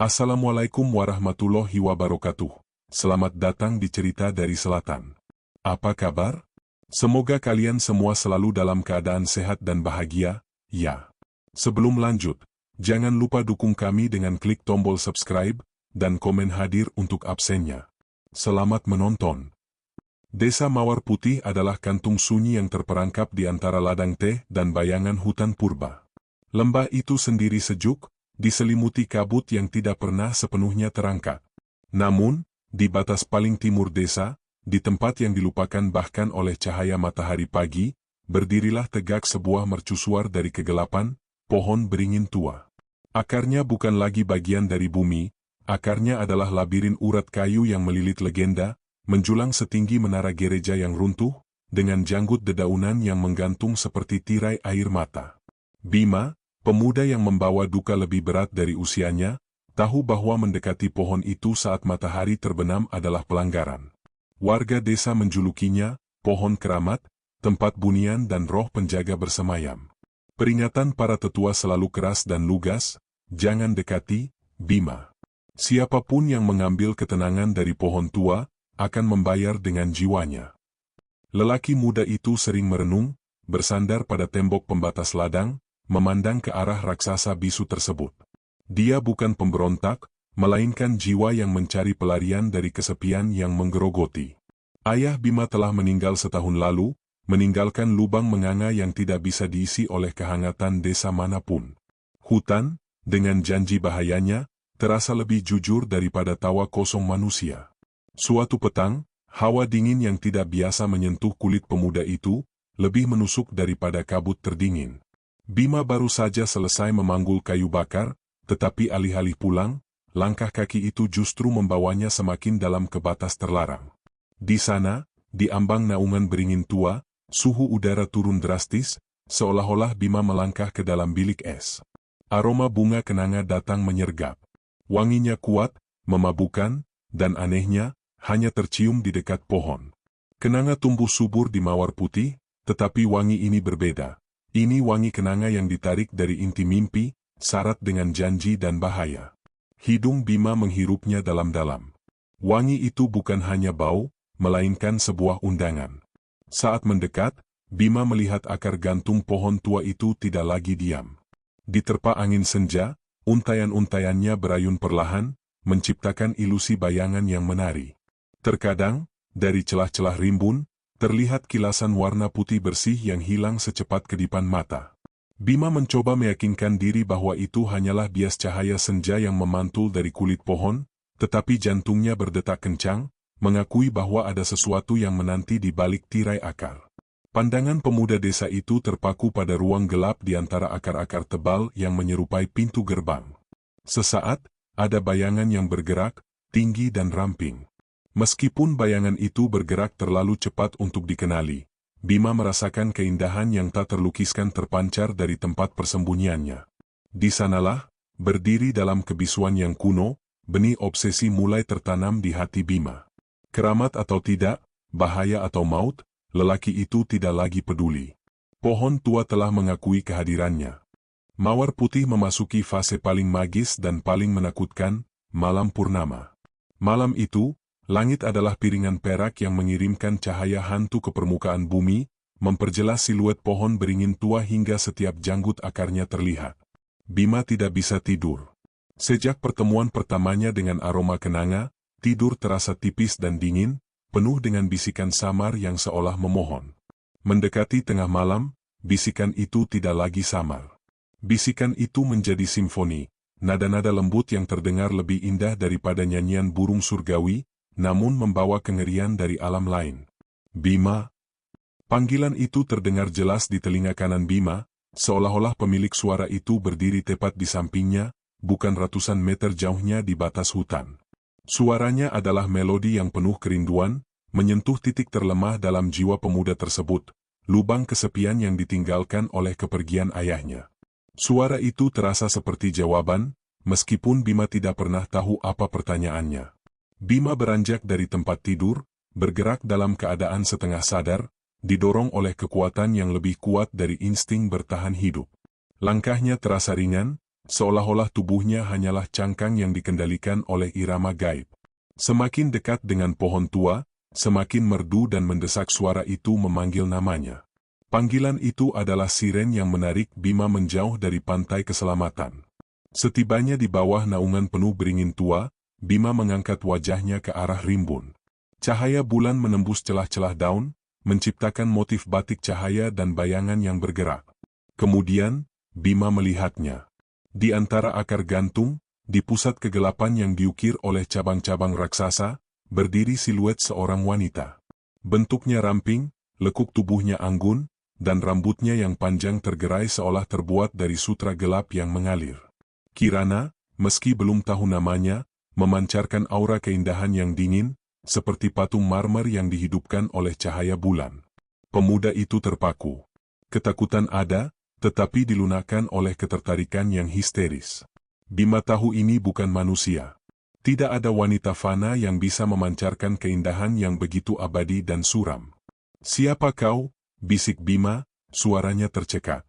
Assalamualaikum warahmatullahi wabarakatuh. Selamat datang di Cerita dari Selatan. Apa kabar? Semoga kalian semua selalu dalam keadaan sehat dan bahagia, ya. Sebelum lanjut, jangan lupa dukung kami dengan klik tombol subscribe dan komen hadir untuk absennya. Selamat menonton. Desa Mawar Putih adalah kantung sunyi yang terperangkap di antara ladang teh dan bayangan hutan purba. Lembah itu sendiri sejuk, diselimuti kabut yang tidak pernah sepenuhnya terangkat. Namun, di batas paling timur desa, di tempat yang dilupakan bahkan oleh cahaya matahari pagi, berdirilah tegak sebuah mercusuar dari kegelapan, pohon beringin tua. Akarnya bukan lagi bagian dari bumi, akarnya adalah labirin urat kayu yang melilit legenda, menjulang setinggi menara gereja yang runtuh, dengan janggut dedaunan yang menggantung seperti tirai air mata. Bima, pemuda yang membawa duka lebih berat dari usianya, tahu bahwa mendekati pohon itu saat matahari terbenam adalah pelanggaran. Warga desa menjulukinya, pohon keramat, tempat bunian dan roh penjaga bersemayam. Peringatan para tetua selalu keras dan lugas, jangan dekati, Bima. Siapapun yang mengambil ketenangan dari pohon tua, akan membayar dengan jiwanya. Lelaki muda itu sering merenung, bersandar pada tembok pembatas ladang, memandang ke arah raksasa bisu tersebut. Dia bukan pemberontak, melainkan jiwa yang mencari pelarian dari kesepian yang menggerogoti. Ayah Bima telah meninggal setahun lalu, meninggalkan lubang menganga yang tidak bisa diisi oleh kehangatan desa manapun. Hutan, dengan janji bahayanya, terasa lebih jujur daripada tawa kosong manusia. Suatu petang, hawa dingin yang tidak biasa menyentuh kulit pemuda itu, lebih menusuk daripada kabut terdingin. Bima baru saja selesai memanggul kayu bakar, tetapi alih-alih pulang, langkah kaki itu justru membawanya semakin dalam ke batas terlarang. Di sana, di ambang naungan beringin tua, suhu udara turun drastis, seolah-olah Bima melangkah ke dalam bilik es. Aroma bunga kenanga datang menyergap. Wanginya kuat, memabukkan, dan anehnya, hanya tercium di dekat pohon. Kenanga tumbuh subur di Mawar Putih, tetapi wangi ini berbeda. Ini wangi kenanga yang ditarik dari inti mimpi, syarat dengan janji dan bahaya. Hidung Bima menghirupnya dalam-dalam. Wangi itu bukan hanya bau, melainkan sebuah undangan. Saat mendekat, Bima melihat akar gantung pohon tua itu tidak lagi diam. Diterpa angin senja, untayan-untayannya berayun perlahan, menciptakan ilusi bayangan yang menari. Terkadang, dari celah-celah rimbun, terlihat kilasan warna putih bersih yang hilang secepat kedipan mata. Bima mencoba meyakinkan diri bahwa itu hanyalah bias cahaya senja yang memantul dari kulit pohon, tetapi jantungnya berdetak kencang, mengakui bahwa ada sesuatu yang menanti di balik tirai akar. Pandangan pemuda desa itu terpaku pada ruang gelap di antara akar-akar tebal yang menyerupai pintu gerbang. Sesaat, ada bayangan yang bergerak, tinggi dan ramping. Meskipun bayangan itu bergerak terlalu cepat untuk dikenali, Bima merasakan keindahan yang tak terlukiskan terpancar dari tempat persembunyiannya. Di sanalah, berdiri dalam kebisuan yang kuno, benih obsesi mulai tertanam di hati Bima. Keramat atau tidak, bahaya atau maut, lelaki itu tidak lagi peduli. Pohon tua telah mengakui kehadirannya. Mawar Putih memasuki fase paling magis dan paling menakutkan, malam purnama. Malam itu, langit adalah piringan perak yang mengirimkan cahaya hantu ke permukaan bumi, memperjelas siluet pohon beringin tua hingga setiap janggut akarnya terlihat. Bima tidak bisa tidur. Sejak pertemuan pertamanya dengan aroma kenanga, tidur terasa tipis dan dingin, penuh dengan bisikan samar yang seolah memohon. Mendekati tengah malam, bisikan itu tidak lagi samar. Bisikan itu menjadi simfoni, nada-nada lembut yang terdengar lebih indah daripada nyanyian burung surgawi, namun membawa kengerian dari alam lain. Bima. Panggilan itu terdengar jelas di telinga kanan Bima, seolah-olah pemilik suara itu berdiri tepat di sampingnya, bukan ratusan meter jauhnya di batas hutan. Suaranya adalah melodi yang penuh kerinduan, menyentuh titik terlemah dalam jiwa pemuda tersebut, lubang kesepian yang ditinggalkan oleh kepergian ayahnya. Suara itu terasa seperti jawaban, meskipun Bima tidak pernah tahu apa pertanyaannya. Bima beranjak dari tempat tidur, bergerak dalam keadaan setengah sadar, didorong oleh kekuatan yang lebih kuat dari insting bertahan hidup. Langkahnya terasa ringan, seolah-olah tubuhnya hanyalah cangkang yang dikendalikan oleh irama gaib. Semakin dekat dengan pohon tua, semakin merdu dan mendesak suara itu memanggil namanya. Panggilan itu adalah siren yang menarik Bima menjauh dari pantai keselamatan. Setibanya di bawah naungan penuh beringin tua, Bima mengangkat wajahnya ke arah rimbun. Cahaya bulan menembus celah-celah daun, menciptakan motif batik cahaya dan bayangan yang bergerak. Kemudian, Bima melihatnya. Di antara akar gantung, di pusat kegelapan yang diukir oleh cabang-cabang raksasa, berdiri siluet seorang wanita. Bentuknya ramping, lekuk tubuhnya anggun, dan rambutnya yang panjang tergerai seolah terbuat dari sutra gelap yang mengalir. Kirana, meski belum tahu namanya, memancarkan aura keindahan yang dingin, seperti patung marmer yang dihidupkan oleh cahaya bulan. Pemuda itu terpaku. Ketakutan ada, tetapi dilunakkan oleh ketertarikan yang histeris. Bima tahu ini bukan manusia. Tidak ada wanita fana yang bisa memancarkan keindahan yang begitu abadi dan suram. "Siapa kau?" bisik Bima, suaranya tercekat.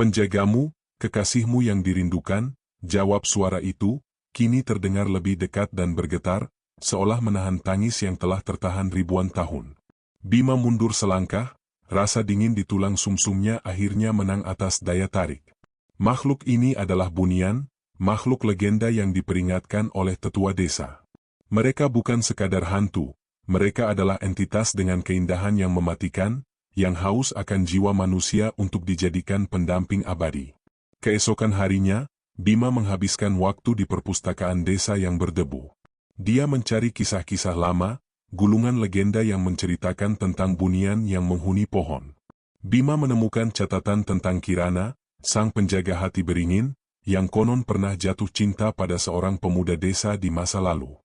"Penjagamu, kekasihmu yang dirindukan," jawab suara itu, kini terdengar lebih dekat dan bergetar, seolah menahan tangis yang telah tertahan ribuan tahun. Bima mundur selangkah, rasa dingin di tulang sumsumnya akhirnya menang atas daya tarik. Makhluk ini adalah Bunian, makhluk legenda yang diperingatkan oleh tetua desa. Mereka bukan sekadar hantu, mereka adalah entitas dengan keindahan yang mematikan, yang haus akan jiwa manusia untuk dijadikan pendamping abadi. Keesokan harinya, Bima menghabiskan waktu di perpustakaan desa yang berdebu. Dia mencari kisah-kisah lama, gulungan legenda yang menceritakan tentang Bunian yang menghuni pohon. Bima menemukan catatan tentang Kirana, sang penjaga hati beringin, yang konon pernah jatuh cinta pada seorang pemuda desa di masa lalu.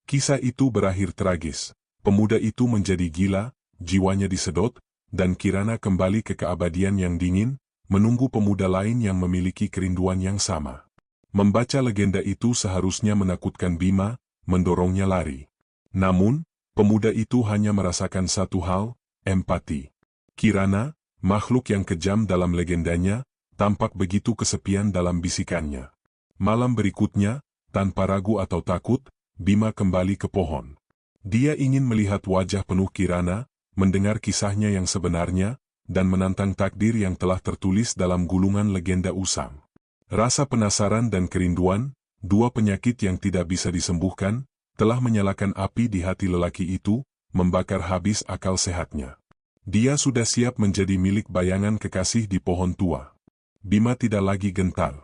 Kisah itu berakhir tragis. Pemuda itu menjadi gila, jiwanya disedot, dan Kirana kembali ke keabadian yang dingin, menunggu pemuda lain yang memiliki kerinduan yang sama. Membaca legenda itu seharusnya menakutkan Bima, mendorongnya lari. Namun, pemuda itu hanya merasakan satu hal, empati. Kirana, makhluk yang kejam dalam legendanya, tampak begitu kesepian dalam bisikannya. Malam berikutnya, tanpa ragu atau takut, Bima kembali ke pohon. Dia ingin melihat wajah penuh Kirana, mendengar kisahnya yang sebenarnya, dan menantang takdir yang telah tertulis dalam gulungan legenda usang. Rasa penasaran dan kerinduan, dua penyakit yang tidak bisa disembuhkan, telah menyalakan api di hati lelaki itu, membakar habis akal sehatnya. Dia sudah siap menjadi milik bayangan kekasih di pohon tua. Bima tidak lagi gentar.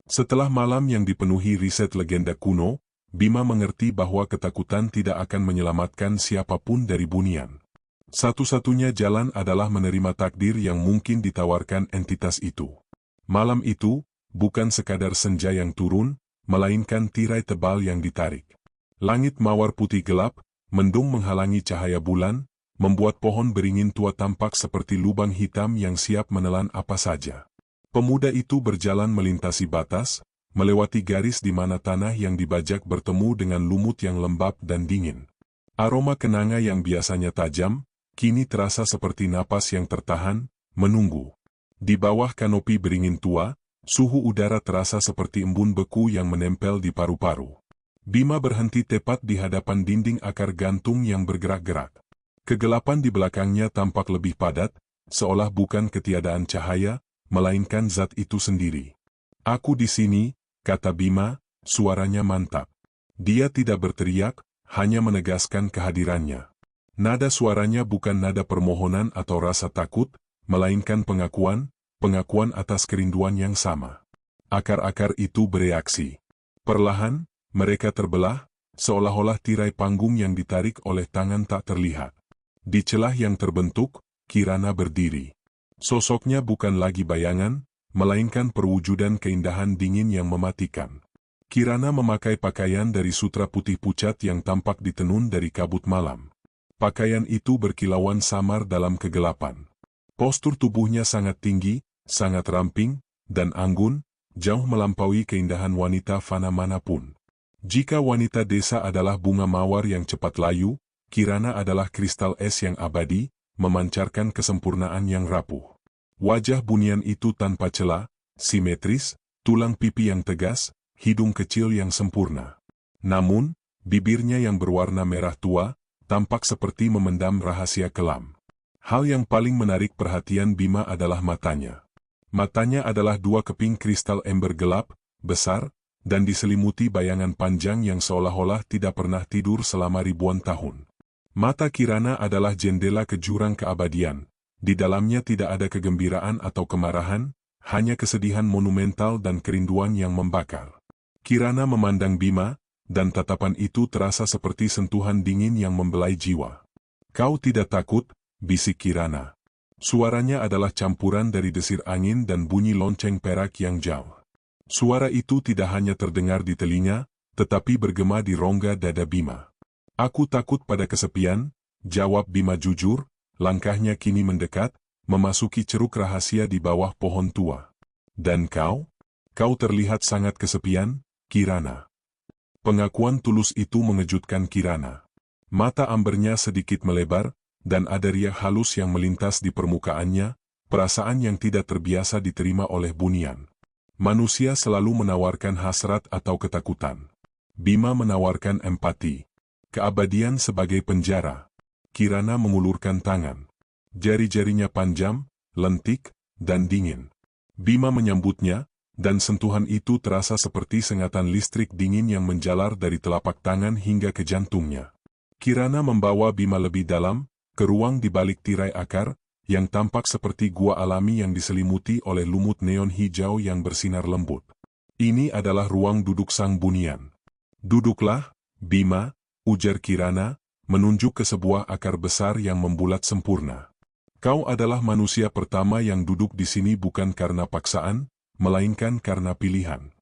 Setelah malam yang dipenuhi riset legenda kuno, Bima mengerti bahwa ketakutan tidak akan menyelamatkan siapapun dari Bunian. Satu-satunya jalan adalah menerima takdir yang mungkin ditawarkan entitas itu. Malam itu, bukan sekadar senja yang turun, melainkan tirai tebal yang ditarik. Langit mawar putih gelap, mendung menghalangi cahaya bulan, membuat pohon beringin tua tampak seperti lubang hitam yang siap menelan apa saja. Pemuda itu berjalan melintasi batas, melewati garis di mana tanah yang dibajak bertemu dengan lumut yang lembab dan dingin. Aroma kenanga yang biasanya tajam, kini terasa seperti napas yang tertahan, menunggu. Di bawah kanopi beringin tua, suhu udara terasa seperti embun beku yang menempel di paru-paru. Bima berhenti tepat di hadapan dinding akar gantung yang bergerak-gerak. Kegelapan di belakangnya tampak lebih padat, seolah bukan ketiadaan cahaya, melainkan zat itu sendiri. "Aku di sini," kata Bima, suaranya mantap. Dia tidak berteriak, hanya menegaskan kehadirannya. Nada suaranya bukan nada permohonan atau rasa takut, melainkan pengakuan atas kerinduan yang sama. Akar-akar itu bereaksi. Perlahan, mereka terbelah, seolah-olah tirai panggung yang ditarik oleh tangan tak terlihat. Di celah yang terbentuk, Kirana berdiri. Sosoknya bukan lagi bayangan, melainkan perwujudan keindahan dingin yang mematikan. Kirana memakai pakaian dari sutra putih pucat yang tampak ditenun dari kabut malam. Pakaian itu berkilauan samar dalam kegelapan. Postur tubuhnya sangat tinggi, sangat ramping, dan anggun, jauh melampaui keindahan wanita fana manapun. Jika wanita desa adalah bunga mawar yang cepat layu, Kirana adalah kristal es yang abadi, memancarkan kesempurnaan yang rapuh. Wajah Bunian itu tanpa celah, simetris, tulang pipi yang tegas, hidung kecil yang sempurna. Namun, bibirnya yang berwarna merah tua, tampak seperti memendam rahasia kelam. Hal yang paling menarik perhatian Bima adalah matanya. Matanya adalah dua keping kristal ember gelap, besar, dan diselimuti bayangan panjang yang seolah-olah tidak pernah tidur selama ribuan tahun. Mata Kirana adalah jendela ke jurang keabadian. Di dalamnya tidak ada kegembiraan atau kemarahan, hanya kesedihan monumental dan kerinduan yang membakar. Kirana memandang Bima, dan tatapan itu terasa seperti sentuhan dingin yang membelai jiwa. "Kau tidak takut?" bisik Kirana. Suaranya adalah campuran dari desir angin dan bunyi lonceng perak yang jauh. Suara itu tidak hanya terdengar di telinga, tetapi bergema di rongga dada Bima. "Aku takut pada kesepian," jawab Bima jujur, langkahnya kini mendekat, memasuki ceruk rahasia di bawah pohon tua. "Dan kau? Kau terlihat sangat kesepian, Kirana." Pengakuan tulus itu mengejutkan Kirana. Mata ambernya sedikit melebar, dan ada riak halus yang melintas di permukaannya, perasaan yang tidak terbiasa diterima oleh Bunian. Manusia selalu menawarkan hasrat atau ketakutan. Bima menawarkan empati. Keabadian sebagai penjara. Kirana mengulurkan tangan. Jari-jarinya panjang, lentik, dan dingin. Bima menyambutnya, dan sentuhan itu terasa seperti sengatan listrik dingin yang menjalar dari telapak tangan hingga ke jantungnya. Kirana membawa Bima lebih dalam, ke ruang di balik tirai akar, yang tampak seperti gua alami yang diselimuti oleh lumut neon hijau yang bersinar lembut. "Ini adalah ruang duduk sang Bunian. Duduklah, Bima," ujar Kirana, menunjuk ke sebuah akar besar yang membulat sempurna. "Kau adalah manusia pertama yang duduk di sini bukan karena paksaan, melainkan karena pilihan."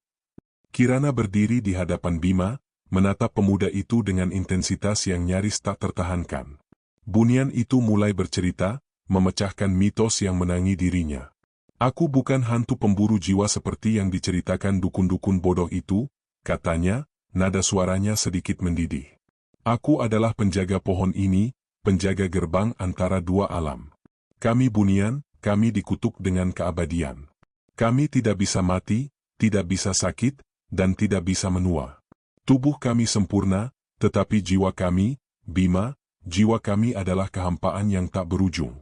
Kirana berdiri di hadapan Bima, menatap pemuda itu dengan intensitas yang nyaris tak tertahankan. Bunian itu mulai bercerita, memecahkan mitos yang menangi dirinya. "Aku bukan hantu pemburu jiwa seperti yang diceritakan dukun-dukun bodoh itu," katanya, nada suaranya sedikit mendidih. "Aku adalah penjaga pohon ini, penjaga gerbang antara dua alam. Kami Bunian, kami dikutuk dengan keabadian. Kami tidak bisa mati, tidak bisa sakit, dan tidak bisa menua. Tubuh kami sempurna, tetapi jiwa kami, Bima, jiwa kami adalah kehampaan yang tak berujung."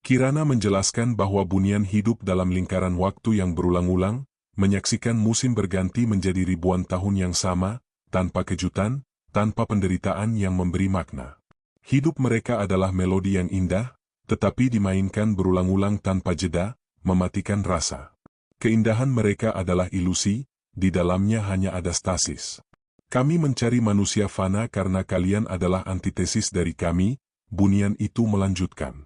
Kirana menjelaskan bahwa Bunian hidup dalam lingkaran waktu yang berulang-ulang, menyaksikan musim berganti menjadi ribuan tahun yang sama, tanpa kejutan, tanpa penderitaan yang memberi makna. Hidup mereka adalah melodi yang indah, tetapi dimainkan berulang-ulang tanpa jeda, mematikan rasa. Keindahan mereka adalah ilusi, di dalamnya hanya ada stasis. "Kami mencari manusia fana karena kalian adalah antitesis dari kami," Bunian itu melanjutkan.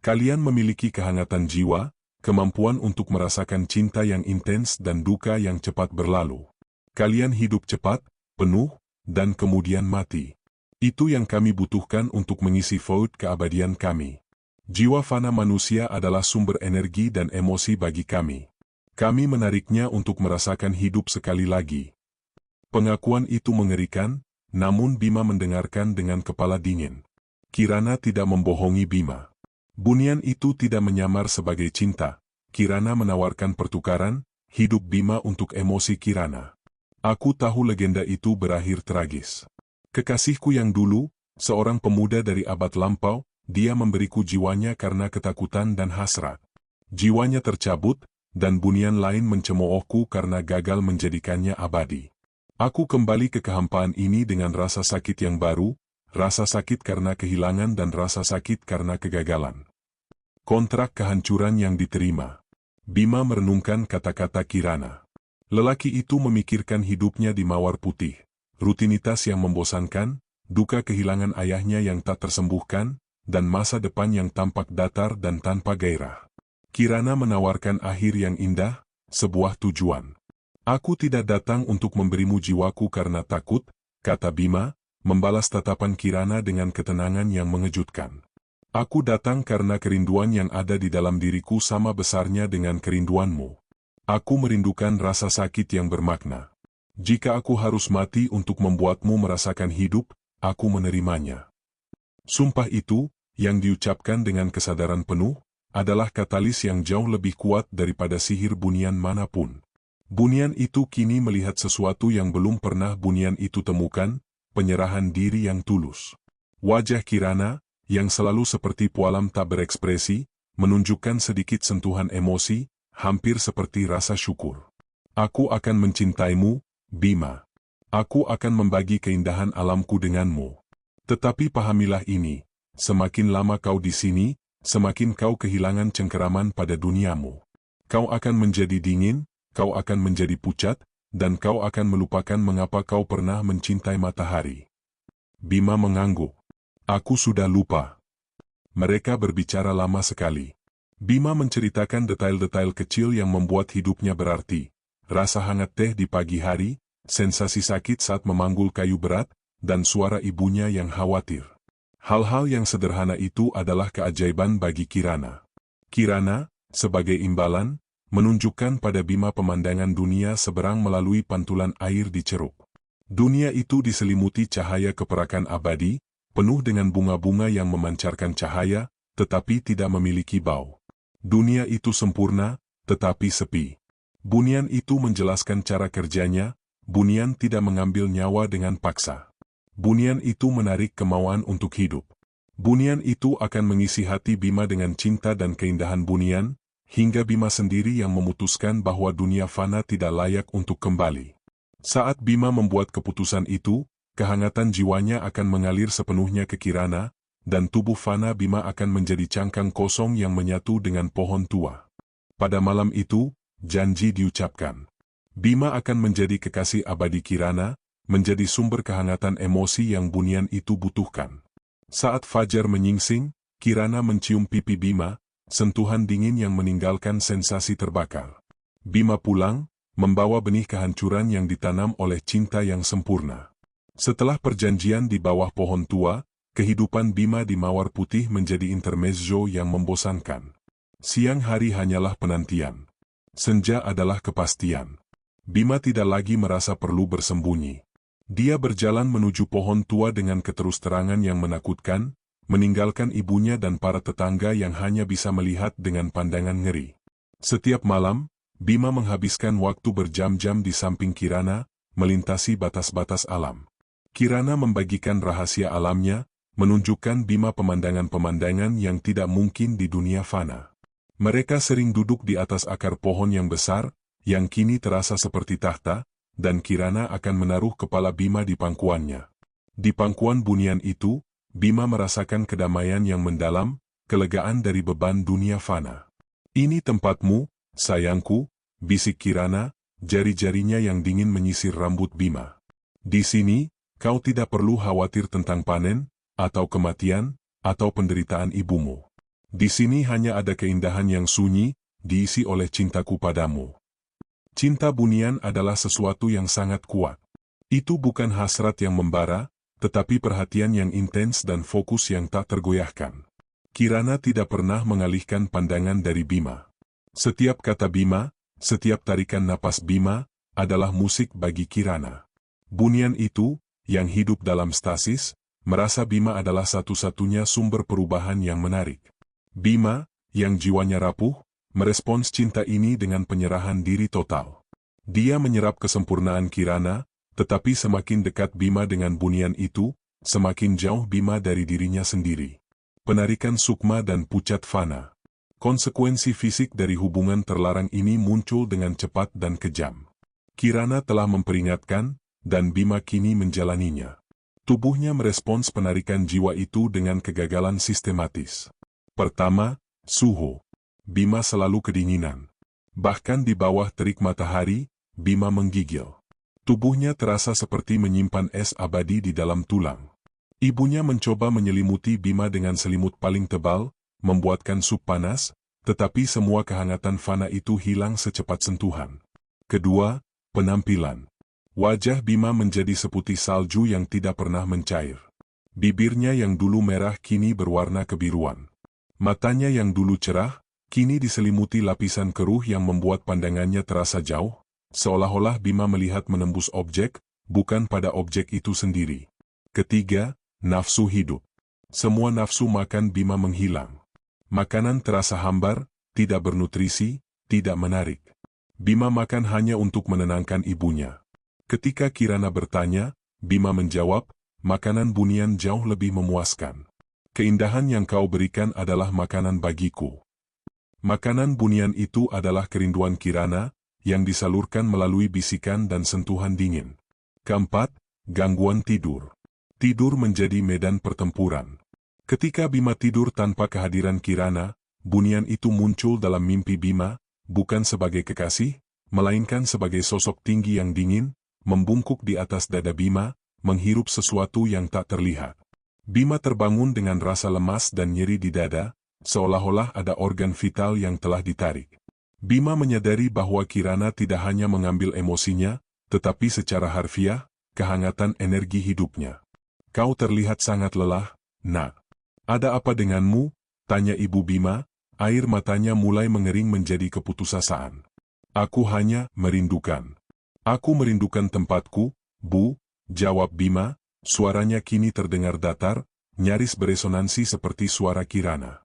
"Kalian memiliki kehangatan jiwa, kemampuan untuk merasakan cinta yang intens dan duka yang cepat berlalu. Kalian hidup cepat, penuh, dan kemudian mati. Itu yang kami butuhkan untuk mengisi void keabadian kami. Jiwa fana manusia adalah sumber energi dan emosi bagi kami. Kami menariknya untuk merasakan hidup sekali lagi." Pengakuan itu mengerikan, namun Bima mendengarkan dengan kepala dingin. Kirana tidak membohongi Bima. Bunian itu tidak menyamar sebagai cinta. Kirana menawarkan pertukaran, hidup Bima untuk emosi Kirana. "Aku tahu legenda itu berakhir tragis. Kekasihku yang dulu, seorang pemuda dari abad lampau, dia memberiku jiwanya karena ketakutan dan hasrat. Jiwanya tercabut, dan Bunian lain mencemoohku karena gagal menjadikannya abadi. Aku kembali ke kehampaan ini dengan rasa sakit yang baru, rasa sakit karena kehilangan dan rasa sakit karena kegagalan. Kontrak kehancuran yang diterima." Bima merenungkan kata-kata Kirana. Lelaki itu memikirkan hidupnya di Mawar Putih, rutinitas yang membosankan, duka kehilangan ayahnya yang tak tersembuhkan, dan masa depan yang tampak datar dan tanpa gairah. Kirana menawarkan akhir yang indah, sebuah tujuan. "Aku tidak datang untuk memberimu jiwaku karena takut," kata Bima, membalas tatapan Kirana dengan ketenangan yang mengejutkan. "Aku datang karena kerinduan yang ada di dalam diriku sama besarnya dengan kerinduanmu. Aku merindukan rasa sakit yang bermakna. Jika aku harus mati untuk membuatmu merasakan hidup, aku menerimanya." Sumpah itu, yang diucapkan dengan kesadaran penuh, adalah katalis yang jauh lebih kuat daripada sihir Bunian manapun. Bunian itu kini melihat sesuatu yang belum pernah bunian itu temukan, penyerahan diri yang tulus. Wajah Kirana, yang selalu seperti pualam tak berekspresi, menunjukkan sedikit sentuhan emosi, hampir seperti rasa syukur. Aku akan mencintaimu, Bima. Aku akan membagi keindahan alamku denganmu. Tetapi pahamilah ini, semakin lama kau di sini, semakin kau kehilangan cengkeraman pada duniamu. Kau akan menjadi dingin, kau akan menjadi pucat, dan kau akan melupakan mengapa kau pernah mencintai matahari. Bima mengangguk. Aku sudah lupa. Mereka berbicara lama sekali. Bima menceritakan detail-detail kecil yang membuat hidupnya berarti. Rasa hangat teh di pagi hari, sensasi sakit saat memanggul kayu berat, dan suara ibunya yang khawatir. Hal-hal yang sederhana itu adalah keajaiban bagi Kirana. Kirana, sebagai imbalan, menunjukkan pada Bima pemandangan dunia seberang melalui pantulan air di ceruk. Dunia itu diselimuti cahaya keperakan abadi, penuh dengan bunga-bunga yang memancarkan cahaya, tetapi tidak memiliki bau. Dunia itu sempurna, tetapi sepi. Bunian itu menjelaskan cara kerjanya, bunian tidak mengambil nyawa dengan paksa. Bunian itu menarik kemauan untuk hidup. Bunian itu akan mengisi hati Bima dengan cinta dan keindahan bunian, hingga Bima sendiri yang memutuskan bahwa dunia fana tidak layak untuk kembali. Saat Bima membuat keputusan itu, kehangatan jiwanya akan mengalir sepenuhnya ke Kirana, dan tubuh fana Bima akan menjadi cangkang kosong yang menyatu dengan pohon tua. Pada malam itu, janji diucapkan. Bima akan menjadi kekasih abadi Kirana, menjadi sumber kehangatan emosi yang bunian itu butuhkan. Saat fajar menyingsing, Kirana mencium pipi Bima, sentuhan dingin yang meninggalkan sensasi terbakar. Bima pulang, membawa benih kehancuran yang ditanam oleh cinta yang sempurna. Setelah perjanjian di bawah pohon tua, kehidupan Bima di Mawar Putih menjadi intermezzo yang membosankan. Siang hari hanyalah penantian. Senja adalah kepastian. Bima tidak lagi merasa perlu bersembunyi. Dia berjalan menuju pohon tua dengan keterus-terangan yang menakutkan, meninggalkan ibunya dan para tetangga yang hanya bisa melihat dengan pandangan ngeri. Setiap malam, Bima menghabiskan waktu berjam-jam di samping Kirana, melintasi batas-batas alam. Kirana membagikan rahasia alamnya, menunjukkan Bima pemandangan-pemandangan yang tidak mungkin di dunia fana. Mereka sering duduk di atas akar pohon yang besar, yang kini terasa seperti tahta, dan Kirana akan menaruh kepala Bima di pangkuannya. Di pangkuan bunian itu, Bima merasakan kedamaian yang mendalam, kelegaan dari beban dunia fana. Ini tempatmu, sayangku, bisik Kirana, jari-jarinya yang dingin menyisir rambut Bima. Di sini, kau tidak perlu khawatir tentang panen, atau kematian, atau penderitaan ibumu. Di sini hanya ada keindahan yang sunyi, diisi oleh cintaku padamu. Cinta bunian adalah sesuatu yang sangat kuat. Itu bukan hasrat yang membara, tetapi perhatian yang intens dan fokus yang tak tergoyahkan. Kirana tidak pernah mengalihkan pandangan dari Bima. Setiap kata Bima, setiap tarikan napas Bima, adalah musik bagi Kirana. Bunian itu, yang hidup dalam stasis, merasa Bima adalah satu-satunya sumber perubahan yang menarik. Bima, yang jiwanya rapuh, merespons cinta ini dengan penyerahan diri total. Dia menyerap kesempurnaan Kirana, tetapi semakin dekat Bima dengan bunian itu, semakin jauh Bima dari dirinya sendiri. Penarikan sukma dan pucat fana. Konsekuensi fisik dari hubungan terlarang ini muncul dengan cepat dan kejam. Kirana telah memperingatkan, dan Bima kini menjalaninya. Tubuhnya merespons penarikan jiwa itu dengan kegagalan sistematis. Pertama, suhu. Bima selalu kedinginan. Bahkan di bawah terik matahari, Bima menggigil. Tubuhnya terasa seperti menyimpan es abadi di dalam tulang. Ibunya mencoba menyelimuti Bima dengan selimut paling tebal, membuatkan sup panas, tetapi semua kehangatan fana itu hilang secepat sentuhan. Kedua, penampilan. Wajah Bima menjadi seputih salju yang tidak pernah mencair. Bibirnya yang dulu merah kini berwarna kebiruan. Matanya yang dulu cerah, kini diselimuti lapisan keruh yang membuat pandangannya terasa jauh, seolah-olah Bima melihat menembus objek, bukan pada objek itu sendiri. Ketiga, nafsu hidup. Semua nafsu makan Bima menghilang. Makanan terasa hambar, tidak bernutrisi, tidak menarik. Bima makan hanya untuk menenangkan ibunya. Ketika Kirana bertanya, Bima menjawab, makanan bunian jauh lebih memuaskan. Keindahan yang kau berikan adalah makanan bagiku. Makanan bunian itu adalah kerinduan Kirana, yang disalurkan melalui bisikan dan sentuhan dingin. Keempat, gangguan tidur. Tidur menjadi medan pertempuran. Ketika Bima tidur tanpa kehadiran Kirana, bunian itu muncul dalam mimpi Bima, bukan sebagai kekasih, melainkan sebagai sosok tinggi yang dingin, membungkuk di atas dada Bima, menghirup sesuatu yang tak terlihat. Bima terbangun dengan rasa lemas dan nyeri di dada, seolah-olah ada organ vital yang telah ditarik. Bima menyadari bahwa Kirana tidak hanya mengambil emosinya, tetapi secara harfiah, kehangatan energi hidupnya. Kau terlihat sangat lelah, nak. Ada apa denganmu? Tanya ibu Bima, air matanya mulai mengering menjadi keputusasaan. Aku hanya merindukan. Aku merindukan tempatku, Bu, jawab Bima, suaranya kini terdengar datar, nyaris beresonansi seperti suara Kirana.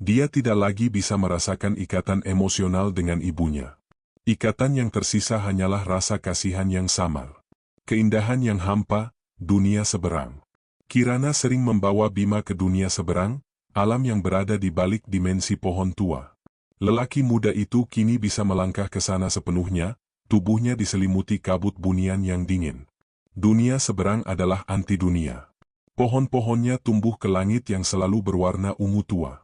Dia tidak lagi bisa merasakan ikatan emosional dengan ibunya. Ikatan yang tersisa hanyalah rasa kasihan yang samar. Keindahan yang hampa, dunia seberang. Kirana sering membawa Bima ke dunia seberang, alam yang berada di balik dimensi pohon tua. Lelaki muda itu kini bisa melangkah ke sana sepenuhnya, tubuhnya diselimuti kabut bunian yang dingin. Dunia seberang adalah anti dunia. Pohon-pohonnya tumbuh ke langit yang selalu berwarna ungu tua.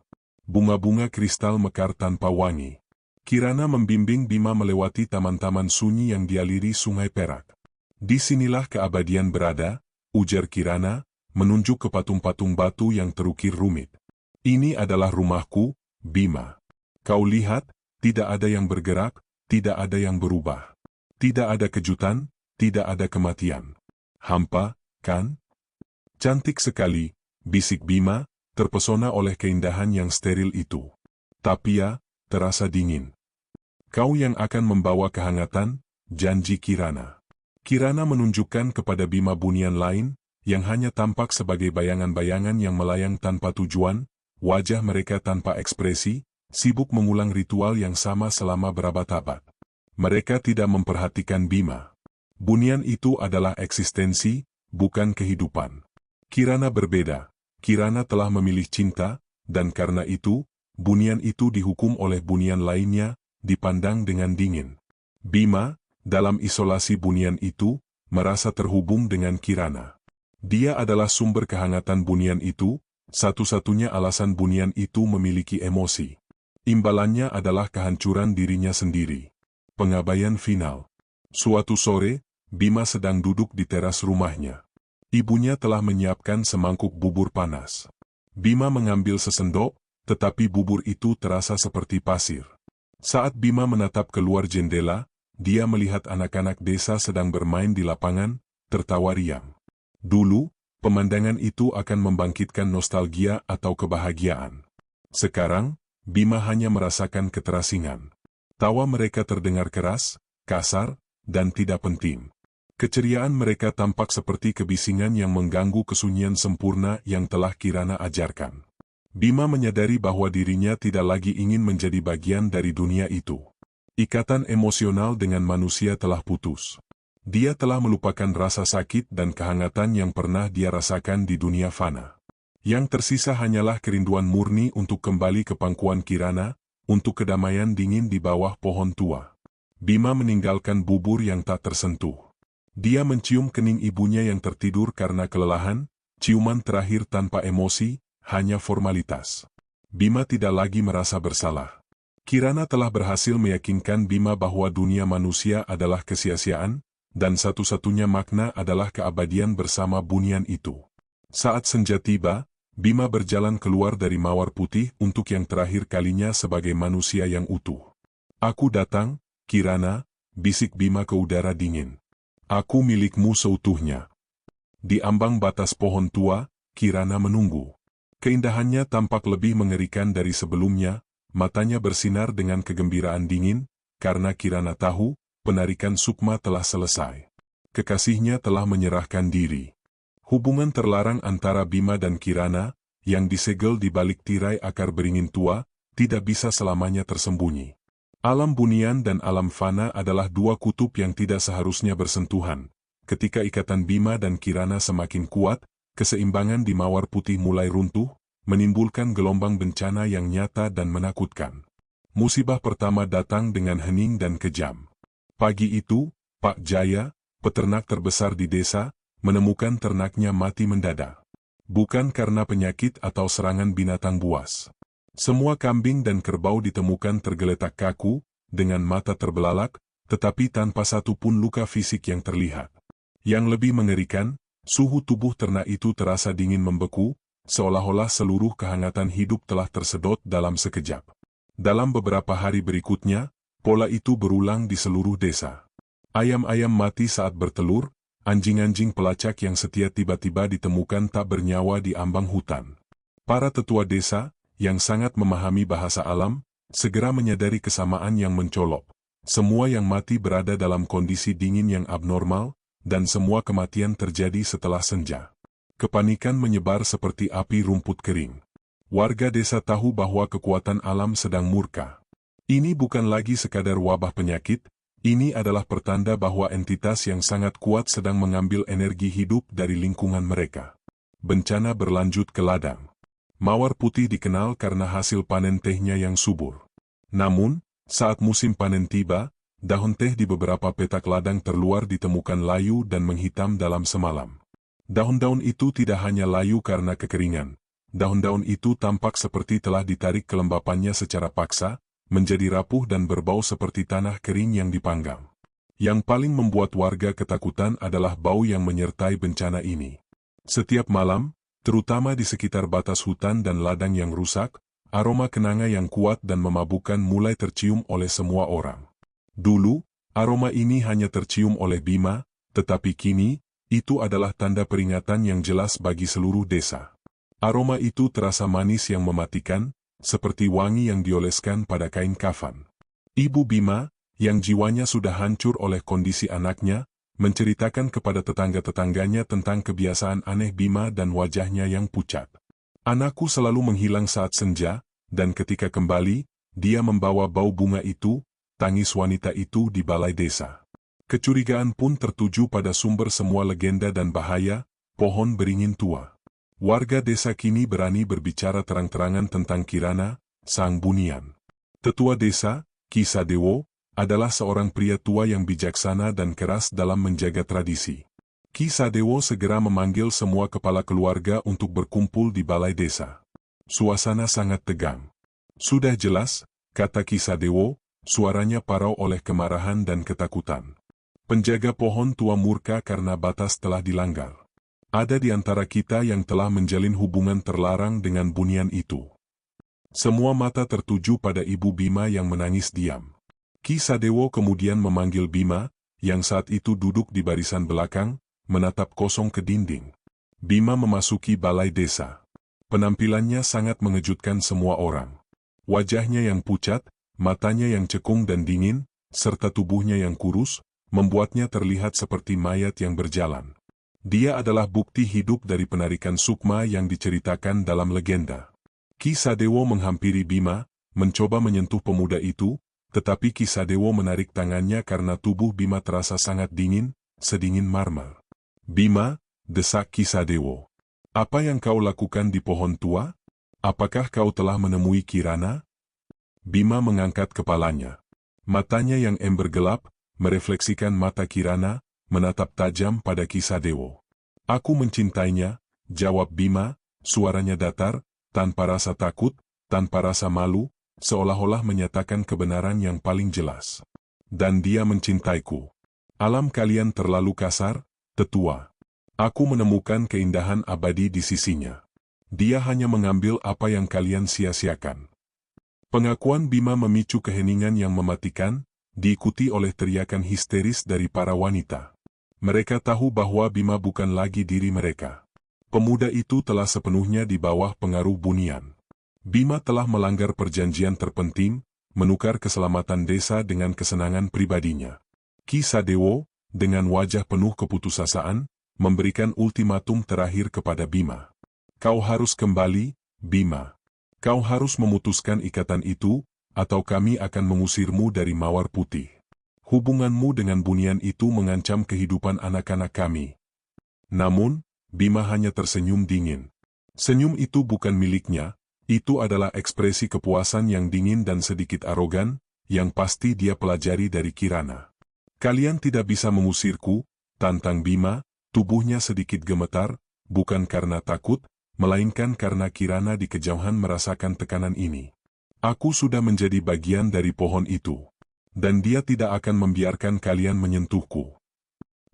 Bunga-bunga kristal mekar tanpa wangi. Kirana membimbing Bima melewati taman-taman sunyi yang dialiri sungai perak. Disinilah keabadian berada, ujar Kirana, menunjuk ke patung-patung batu yang terukir rumit. Ini adalah rumahku, Bima. Kau lihat, tidak ada yang bergerak, tidak ada yang berubah. Tidak ada kejutan, tidak ada kematian. Hampa, kan? Cantik sekali, bisik Bima, terpesona oleh keindahan yang steril itu. Tapi ya, terasa dingin. Kau yang akan membawa kehangatan, janji Kirana. Kirana menunjukkan kepada Bima bunian lain, yang hanya tampak sebagai bayangan-bayangan yang melayang tanpa tujuan, wajah mereka tanpa ekspresi, sibuk mengulang ritual yang sama selama berabad-abad. Mereka tidak memperhatikan Bima. Bunian itu adalah eksistensi, bukan kehidupan. Kirana berbeda. Kirana telah memilih cinta, dan karena itu, bunian itu dihukum oleh bunian lainnya, dipandang dengan dingin. Bima, dalam isolasi bunian itu, merasa terhubung dengan Kirana. Dia adalah sumber kehangatan bunian itu, satu-satunya alasan bunian itu memiliki emosi. Imbalannya adalah kehancuran dirinya sendiri. Pengabaian final. Suatu sore, Bima sedang duduk di teras rumahnya. Ibunya telah menyiapkan semangkuk bubur panas. Bima mengambil sesendok, tetapi bubur itu terasa seperti pasir. Saat Bima menatap keluar jendela, dia melihat anak-anak desa sedang bermain di lapangan, tertawa riang. Dulu, pemandangan itu akan membangkitkan nostalgia atau kebahagiaan. Sekarang, Bima hanya merasakan keterasingan. Tawa mereka terdengar keras, kasar, dan tidak penting. Keceriaan mereka tampak seperti kebisingan yang mengganggu kesunyian sempurna yang telah Kirana ajarkan. Bima menyadari bahwa dirinya tidak lagi ingin menjadi bagian dari dunia itu. Ikatan emosional dengan manusia telah putus. Dia telah melupakan rasa sakit dan kehangatan yang pernah dia rasakan di dunia fana. Yang tersisa hanyalah kerinduan murni untuk kembali ke pangkuan Kirana, untuk kedamaian dingin di bawah pohon tua. Bima meninggalkan bubur yang tak tersentuh. Dia mencium kening ibunya yang tertidur karena kelelahan, ciuman terakhir tanpa emosi, hanya formalitas. Bima tidak lagi merasa bersalah. Kirana telah berhasil meyakinkan Bima bahwa dunia manusia adalah kesia-siaan, dan satu-satunya makna adalah keabadian bersama bunian itu. Saat senja tiba, Bima berjalan keluar dari mawar putih untuk yang terakhir kalinya sebagai manusia yang utuh. Aku datang, Kirana, bisik Bima ke udara dingin. Aku milikmu seutuhnya. Di ambang batas pohon tua, Kirana menunggu. Keindahannya tampak lebih mengerikan dari sebelumnya, matanya bersinar dengan kegembiraan dingin, karena Kirana tahu, penarikan sukma telah selesai. Kekasihnya telah menyerahkan diri. Hubungan terlarang antara Bima dan Kirana, yang disegel di balik tirai akar beringin tua, tidak bisa selamanya tersembunyi. Alam bunian dan alam fana adalah dua kutub yang tidak seharusnya bersentuhan. Ketika ikatan Bima dan Kirana semakin kuat, keseimbangan di Mawar Putih mulai runtuh, menimbulkan gelombang bencana yang nyata dan menakutkan. Musibah pertama datang dengan hening dan kejam. Pagi itu, Pak Jaya, peternak terbesar di desa, menemukan ternaknya mati mendadak. Bukan karena penyakit atau serangan binatang buas. Semua kambing dan kerbau ditemukan tergeletak kaku, dengan mata terbelalak, tetapi tanpa satu pun luka fisik yang terlihat. Yang lebih mengerikan, suhu tubuh ternak itu terasa dingin membeku, seolah-olah seluruh kehangatan hidup telah tersedot dalam sekejap. Dalam beberapa hari berikutnya, pola itu berulang di seluruh desa. Ayam-ayam mati saat bertelur, anjing-anjing pelacak yang setia tiba-tiba ditemukan tak bernyawa di ambang hutan. Para tetua desa, yang sangat memahami bahasa alam, segera menyadari kesamaan yang mencolok. Semua yang mati berada dalam kondisi dingin yang abnormal, dan semua kematian terjadi setelah senja. Kepanikan menyebar seperti api rumput kering. Warga desa tahu bahwa kekuatan alam sedang murka. Ini bukan lagi sekadar wabah penyakit, ini adalah pertanda bahwa entitas yang sangat kuat sedang mengambil energi hidup dari lingkungan mereka. Bencana berlanjut ke ladang. Mawar Putih dikenal karena hasil panen tehnya yang subur. Namun, saat musim panen tiba, daun teh di beberapa petak ladang terluar ditemukan layu dan menghitam dalam semalam. Daun-daun itu tidak hanya layu karena kekeringan. Daun-daun itu tampak seperti telah ditarik kelembapannya secara paksa, menjadi rapuh dan berbau seperti tanah kering yang dipanggang. Yang paling membuat warga ketakutan adalah bau yang menyertai bencana ini. Setiap malam, terutama di sekitar batas hutan dan ladang yang rusak, aroma kenanga yang kuat dan memabukkan mulai tercium oleh semua orang. Dulu, aroma ini hanya tercium oleh Bima, tetapi kini, itu adalah tanda peringatan yang jelas bagi seluruh desa. Aroma itu terasa manis yang mematikan, seperti wangi yang dioleskan pada kain kafan. Ibu Bima, yang jiwanya sudah hancur oleh kondisi anaknya, menceritakan kepada tetangga-tetangganya tentang kebiasaan aneh Bima dan wajahnya yang pucat. Anakku selalu menghilang saat senja, dan ketika kembali, dia membawa bau bunga itu, tangis wanita itu di balai desa. Kecurigaan pun tertuju pada sumber semua legenda dan bahaya, pohon beringin tua. Warga desa kini berani berbicara terang-terangan tentang Kirana, sang bunian. Tetua desa, Ki Sadewo, adalah seorang pria tua yang bijaksana dan keras dalam menjaga tradisi. Ki Sadewo segera memanggil semua kepala keluarga untuk berkumpul di balai desa. Suasana sangat tegang. Sudah jelas, kata Ki Sadewo, suaranya parau oleh kemarahan dan ketakutan. Penjaga pohon tua murka karena batas telah dilanggar. Ada di antara kita yang telah menjalin hubungan terlarang dengan bunian itu. Semua mata tertuju pada Ibu Bima yang menangis diam. Ki Sadewo kemudian memanggil Bima, yang saat itu duduk di barisan belakang, menatap kosong ke dinding. Bima memasuki balai desa. Penampilannya sangat mengejutkan semua orang. Wajahnya yang pucat, matanya yang cekung dan dingin, serta tubuhnya yang kurus, membuatnya terlihat seperti mayat yang berjalan. Dia adalah bukti hidup dari penarikan sukma yang diceritakan dalam legenda. Ki Sadewo menghampiri Bima, mencoba menyentuh pemuda itu, tetapi Ki Sadewo menarik tangannya karena tubuh Bima terasa sangat dingin, sedingin marmer. Bima, desak Ki Sadewo. Apa yang kau lakukan di pohon tua? Apakah kau telah menemui Kirana? Bima mengangkat kepalanya. Matanya yang ember gelap, merefleksikan mata Kirana, menatap tajam pada Ki Sadewo. Aku mencintainya, jawab Bima, suaranya datar, tanpa rasa takut, tanpa rasa malu, seolah-olah menyatakan kebenaran yang paling jelas. Dan dia mencintaiku. Alam kalian terlalu kasar, tetua. Aku menemukan keindahan abadi di sisinya. Dia hanya mengambil apa yang kalian sia-siakan. Pengakuan Bima memicu keheningan yang mematikan, diikuti oleh teriakan histeris dari para wanita. Mereka tahu bahwa Bima bukan lagi diri mereka. Pemuda itu telah sepenuhnya di bawah pengaruh bunian. Bima telah melanggar perjanjian terpenting, menukar keselamatan desa dengan kesenangan pribadinya. Ki Sadewo, dengan wajah penuh keputusasaan, memberikan ultimatum terakhir kepada Bima. Kau harus kembali, Bima. Kau harus memutuskan ikatan itu, atau kami akan mengusirmu dari Mawar Putih. Hubunganmu dengan Bunian itu mengancam kehidupan anak-anak kami. Namun, Bima hanya tersenyum dingin. Senyum itu bukan miliknya, itu adalah ekspresi kepuasan yang dingin dan sedikit arogan, yang pasti dia pelajari dari Kirana. Kalian tidak bisa mengusirku, tantang Bima, tubuhnya sedikit gemetar, bukan karena takut, melainkan karena Kirana di kejauhan merasakan tekanan ini. Aku sudah menjadi bagian dari pohon itu. Dan dia tidak akan membiarkan kalian menyentuhku.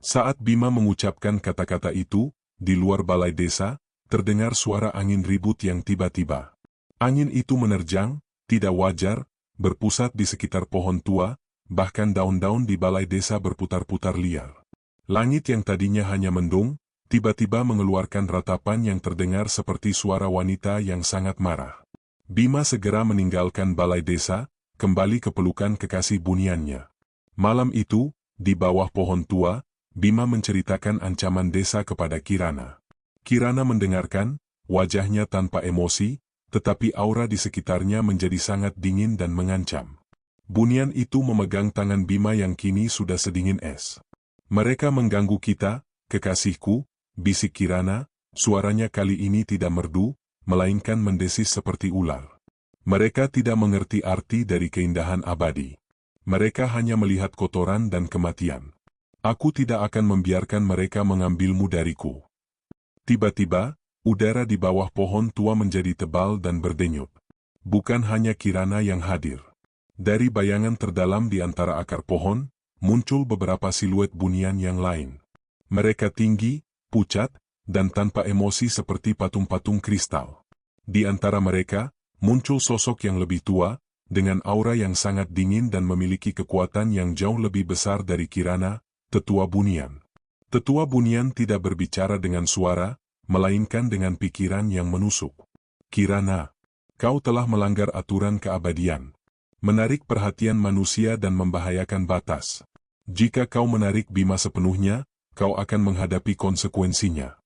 Saat Bima mengucapkan kata-kata itu, di luar balai desa, terdengar suara angin ribut yang tiba-tiba. Angin itu menerjang, tidak wajar, berpusat di sekitar pohon tua, bahkan daun-daun di balai desa berputar-putar liar. Langit yang tadinya hanya mendung, tiba-tiba mengeluarkan ratapan yang terdengar seperti suara wanita yang sangat marah. Bima segera meninggalkan balai desa, kembali ke pelukan kekasih Buniannya. Malam itu, di bawah pohon tua, Bima menceritakan ancaman desa kepada Kirana. Kirana mendengarkan, wajahnya tanpa emosi, tetapi aura di sekitarnya menjadi sangat dingin dan mengancam. Bunian itu memegang tangan Bima yang kini sudah sedingin es. Mereka mengganggu kita, kekasihku, bisik Kirana, suaranya kali ini tidak merdu, melainkan mendesis seperti ular. Mereka tidak mengerti arti dari keindahan abadi. Mereka hanya melihat kotoran dan kematian. Aku tidak akan membiarkan mereka mengambilmu dariku. Tiba-tiba, udara di bawah pohon tua menjadi tebal dan berdenyut. Bukan hanya Kirana yang hadir. Dari bayangan terdalam di antara akar pohon, muncul beberapa siluet Bunian yang lain. Mereka tinggi, pucat, dan tanpa emosi seperti patung-patung kristal. Di antara mereka, muncul sosok yang lebih tua, dengan aura yang sangat dingin dan memiliki kekuatan yang jauh lebih besar dari Kirana, Tetua Bunian. Tetua Bunian tidak berbicara dengan suara, melainkan dengan pikiran yang menusuk. Kirana, kau telah melanggar aturan keabadian. Menarik perhatian manusia dan membahayakan batas. Jika kau menarik Bima sepenuhnya, kau akan menghadapi konsekuensinya.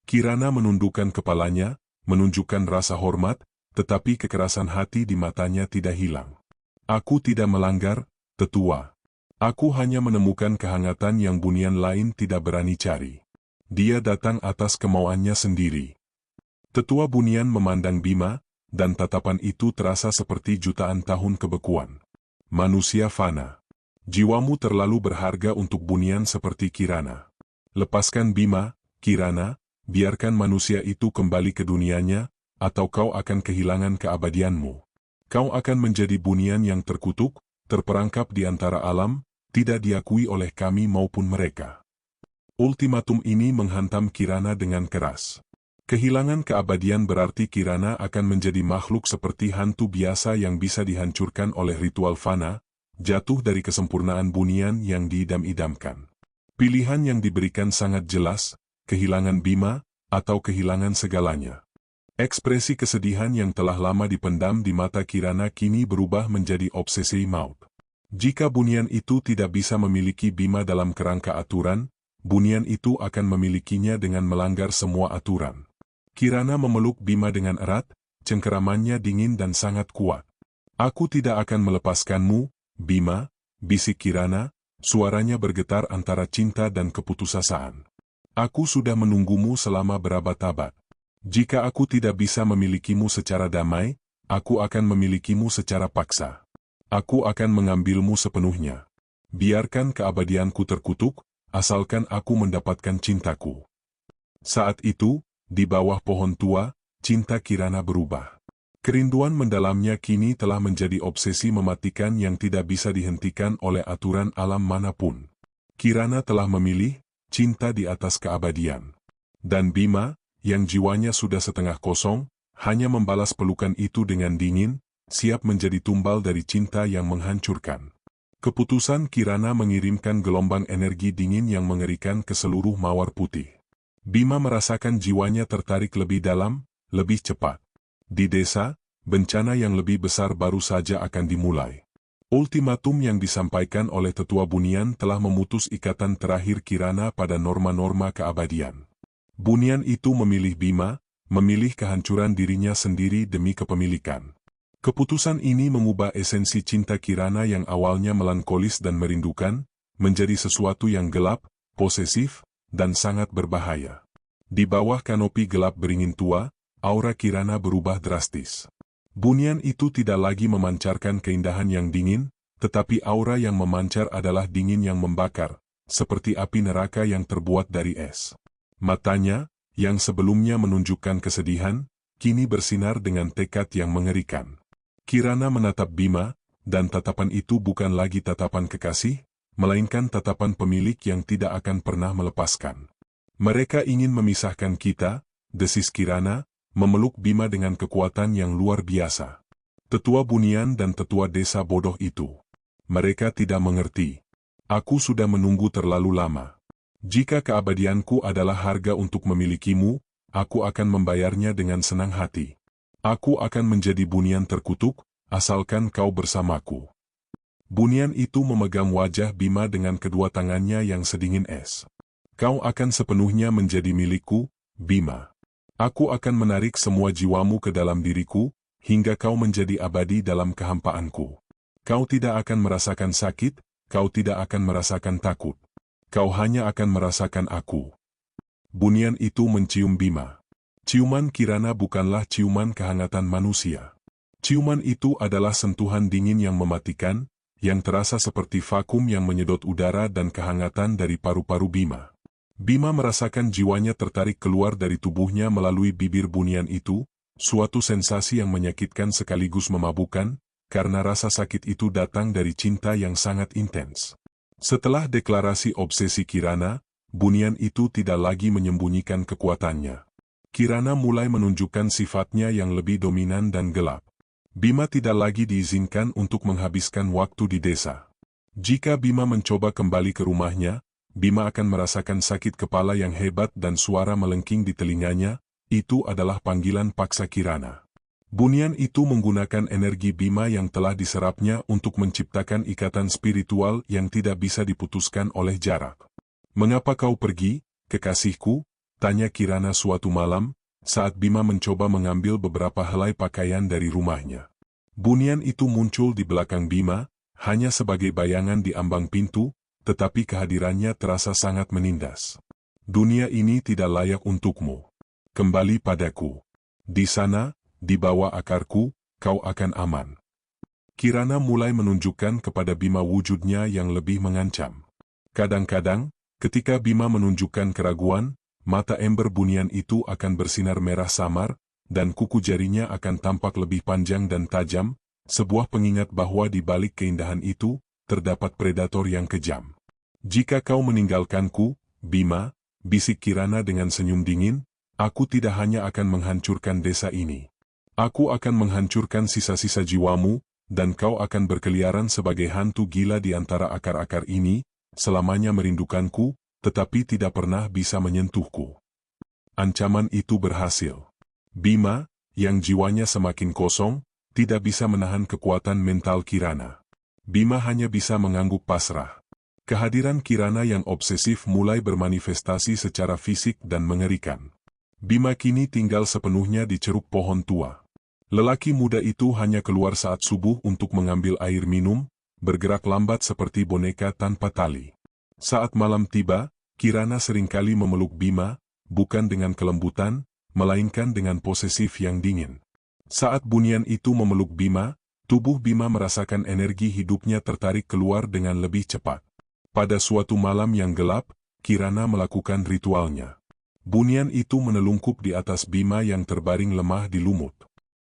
Kirana menundukkan kepalanya, menunjukkan rasa hormat, tetapi kekerasan hati di matanya tidak hilang. Aku tidak melanggar, Tetua. Aku hanya menemukan kehangatan yang Bunian lain tidak berani cari. Dia datang atas kemauannya sendiri. Tetua Bunian memandang Bima, dan tatapan itu terasa seperti jutaan tahun kebekuan. Manusia fana. Jiwamu terlalu berharga untuk Bunian seperti Kirana. Lepaskan Bima, Kirana, biarkan manusia itu kembali ke dunianya, atau kau akan kehilangan keabadianmu. Kau akan menjadi Bunian yang terkutuk, terperangkap di antara alam, tidak diakui oleh kami maupun mereka. Ultimatum ini menghantam Kirana dengan keras. Kehilangan keabadian berarti Kirana akan menjadi makhluk seperti hantu biasa yang bisa dihancurkan oleh ritual fana, jatuh dari kesempurnaan Bunian yang diidam-idamkan. Pilihan yang diberikan sangat jelas, kehilangan Bima, atau kehilangan segalanya. Ekspresi kesedihan yang telah lama dipendam di mata Kirana kini berubah menjadi obsesi maut. Jika Bunian itu tidak bisa memiliki Bima dalam kerangka aturan, Bunian itu akan memilikinya dengan melanggar semua aturan. Kirana memeluk Bima dengan erat, cengkeramannya dingin dan sangat kuat. Aku tidak akan melepaskanmu, Bima, bisik Kirana, suaranya bergetar antara cinta dan keputusasaan. Aku sudah menunggumu selama berabad-abad. Jika aku tidak bisa memilikimu secara damai, aku akan memilikimu secara paksa. Aku akan mengambilmu sepenuhnya. Biarkan keabadianku terkutuk, asalkan aku mendapatkan cintaku. Saat itu, di bawah pohon tua, cinta Kirana berubah. Kerinduan mendalamnya kini telah menjadi obsesi mematikan yang tidak bisa dihentikan oleh aturan alam manapun. Kirana telah memilih cinta di atas keabadian. Dan Bima, yang jiwanya sudah setengah kosong, hanya membalas pelukan itu dengan dingin, siap menjadi tumbal dari cinta yang menghancurkan. Keputusan Kirana mengirimkan gelombang energi dingin yang mengerikan ke seluruh Mawar Putih. Bima merasakan jiwanya tertarik lebih dalam, lebih cepat. Di desa, bencana yang lebih besar baru saja akan dimulai. Ultimatum yang disampaikan oleh Tetua Bunian telah memutus ikatan terakhir Kirana pada norma-norma keabadian. Bunian itu memilih Bima, memilih kehancuran dirinya sendiri demi kepemilikan. Keputusan ini mengubah esensi cinta Kirana yang awalnya melankolis dan merindukan, menjadi sesuatu yang gelap, posesif, dan sangat berbahaya. Di bawah kanopi gelap beringin tua, aura Kirana berubah drastis. Bunian itu tidak lagi memancarkan keindahan yang dingin, tetapi aura yang memancar adalah dingin yang membakar, seperti api neraka yang terbuat dari es. Matanya, yang sebelumnya menunjukkan kesedihan, kini bersinar dengan tekad yang mengerikan. Kirana menatap Bima, dan tatapan itu bukan lagi tatapan kekasih, melainkan tatapan pemilik yang tidak akan pernah melepaskan. Mereka ingin memisahkan kita, desis Kirana, memeluk Bima dengan kekuatan yang luar biasa. Tetua Bunian dan tetua desa bodoh itu. Mereka tidak mengerti. Aku sudah menunggu terlalu lama. Jika keabadianku adalah harga untuk memilikimu, aku akan membayarnya dengan senang hati. Aku akan menjadi Bunian terkutuk, asalkan kau bersamaku. Bunian itu memegang wajah Bima dengan kedua tangannya yang sedingin es. Kau akan sepenuhnya menjadi milikku, Bima. Aku akan menarik semua jiwamu ke dalam diriku, hingga kau menjadi abadi dalam kehampaanku. Kau tidak akan merasakan sakit, kau tidak akan merasakan takut. Kau hanya akan merasakan aku. Bunian itu mencium Bima. Ciuman Kirana bukanlah ciuman kehangatan manusia. Ciuman itu adalah sentuhan dingin yang mematikan, yang terasa seperti vakum yang menyedot udara dan kehangatan dari paru-paru Bima. Bima merasakan jiwanya tertarik keluar dari tubuhnya melalui bibir Bunian itu, suatu sensasi yang menyakitkan sekaligus memabukkan, karena rasa sakit itu datang dari cinta yang sangat intens. Setelah deklarasi obsesi Kirana, Bunian itu tidak lagi menyembunyikan kekuatannya. Kirana mulai menunjukkan sifatnya yang lebih dominan dan gelap. Bima tidak lagi diizinkan untuk menghabiskan waktu di desa. Jika Bima mencoba kembali ke rumahnya, Bima akan merasakan sakit kepala yang hebat dan suara melengking di telinganya, itu adalah panggilan paksa Kirana. Bunian itu menggunakan energi Bima yang telah diserapnya untuk menciptakan ikatan spiritual yang tidak bisa diputuskan oleh jarak. "Mengapa kau pergi, kekasihku?" tanya Kirana suatu malam, saat Bima mencoba mengambil beberapa helai pakaian dari rumahnya. Bunian itu muncul di belakang Bima, hanya sebagai bayangan di ambang pintu, tetapi kehadirannya terasa sangat menindas. "Dunia ini tidak layak untukmu. Kembali padaku. Di sana, di bawah akarku, kau akan aman." Kirana mulai menunjukkan kepada Bima wujudnya yang lebih mengancam. Kadang-kadang, ketika Bima menunjukkan keraguan, mata ember Bunian itu akan bersinar merah samar, dan kuku jarinya akan tampak lebih panjang dan tajam, sebuah pengingat bahwa di balik keindahan itu, terdapat predator yang kejam. "Jika kau meninggalkanku, Bima," bisik Kirana dengan senyum dingin, "aku tidak hanya akan menghancurkan desa ini. Aku akan menghancurkan sisa-sisa jiwamu, dan kau akan berkeliaran sebagai hantu gila di antara akar-akar ini, selamanya merindukanku, tetapi tidak pernah bisa menyentuhku." Ancaman itu berhasil. Bima, yang jiwanya semakin kosong, tidak bisa menahan kekuatan mental Kirana. Bima hanya bisa mengangguk pasrah. Kehadiran Kirana yang obsesif mulai bermanifestasi secara fisik dan mengerikan. Bima kini tinggal sepenuhnya di ceruk pohon tua. Lelaki muda itu hanya keluar saat subuh untuk mengambil air minum, bergerak lambat seperti boneka tanpa tali. Saat malam tiba, Kirana seringkali memeluk Bima, bukan dengan kelembutan, melainkan dengan posesif yang dingin. Saat Bunian itu memeluk Bima, tubuh Bima merasakan energi hidupnya tertarik keluar dengan lebih cepat. Pada suatu malam yang gelap, Kirana melakukan ritualnya. Bunian itu menelungkup di atas Bima yang terbaring lemah di lumut.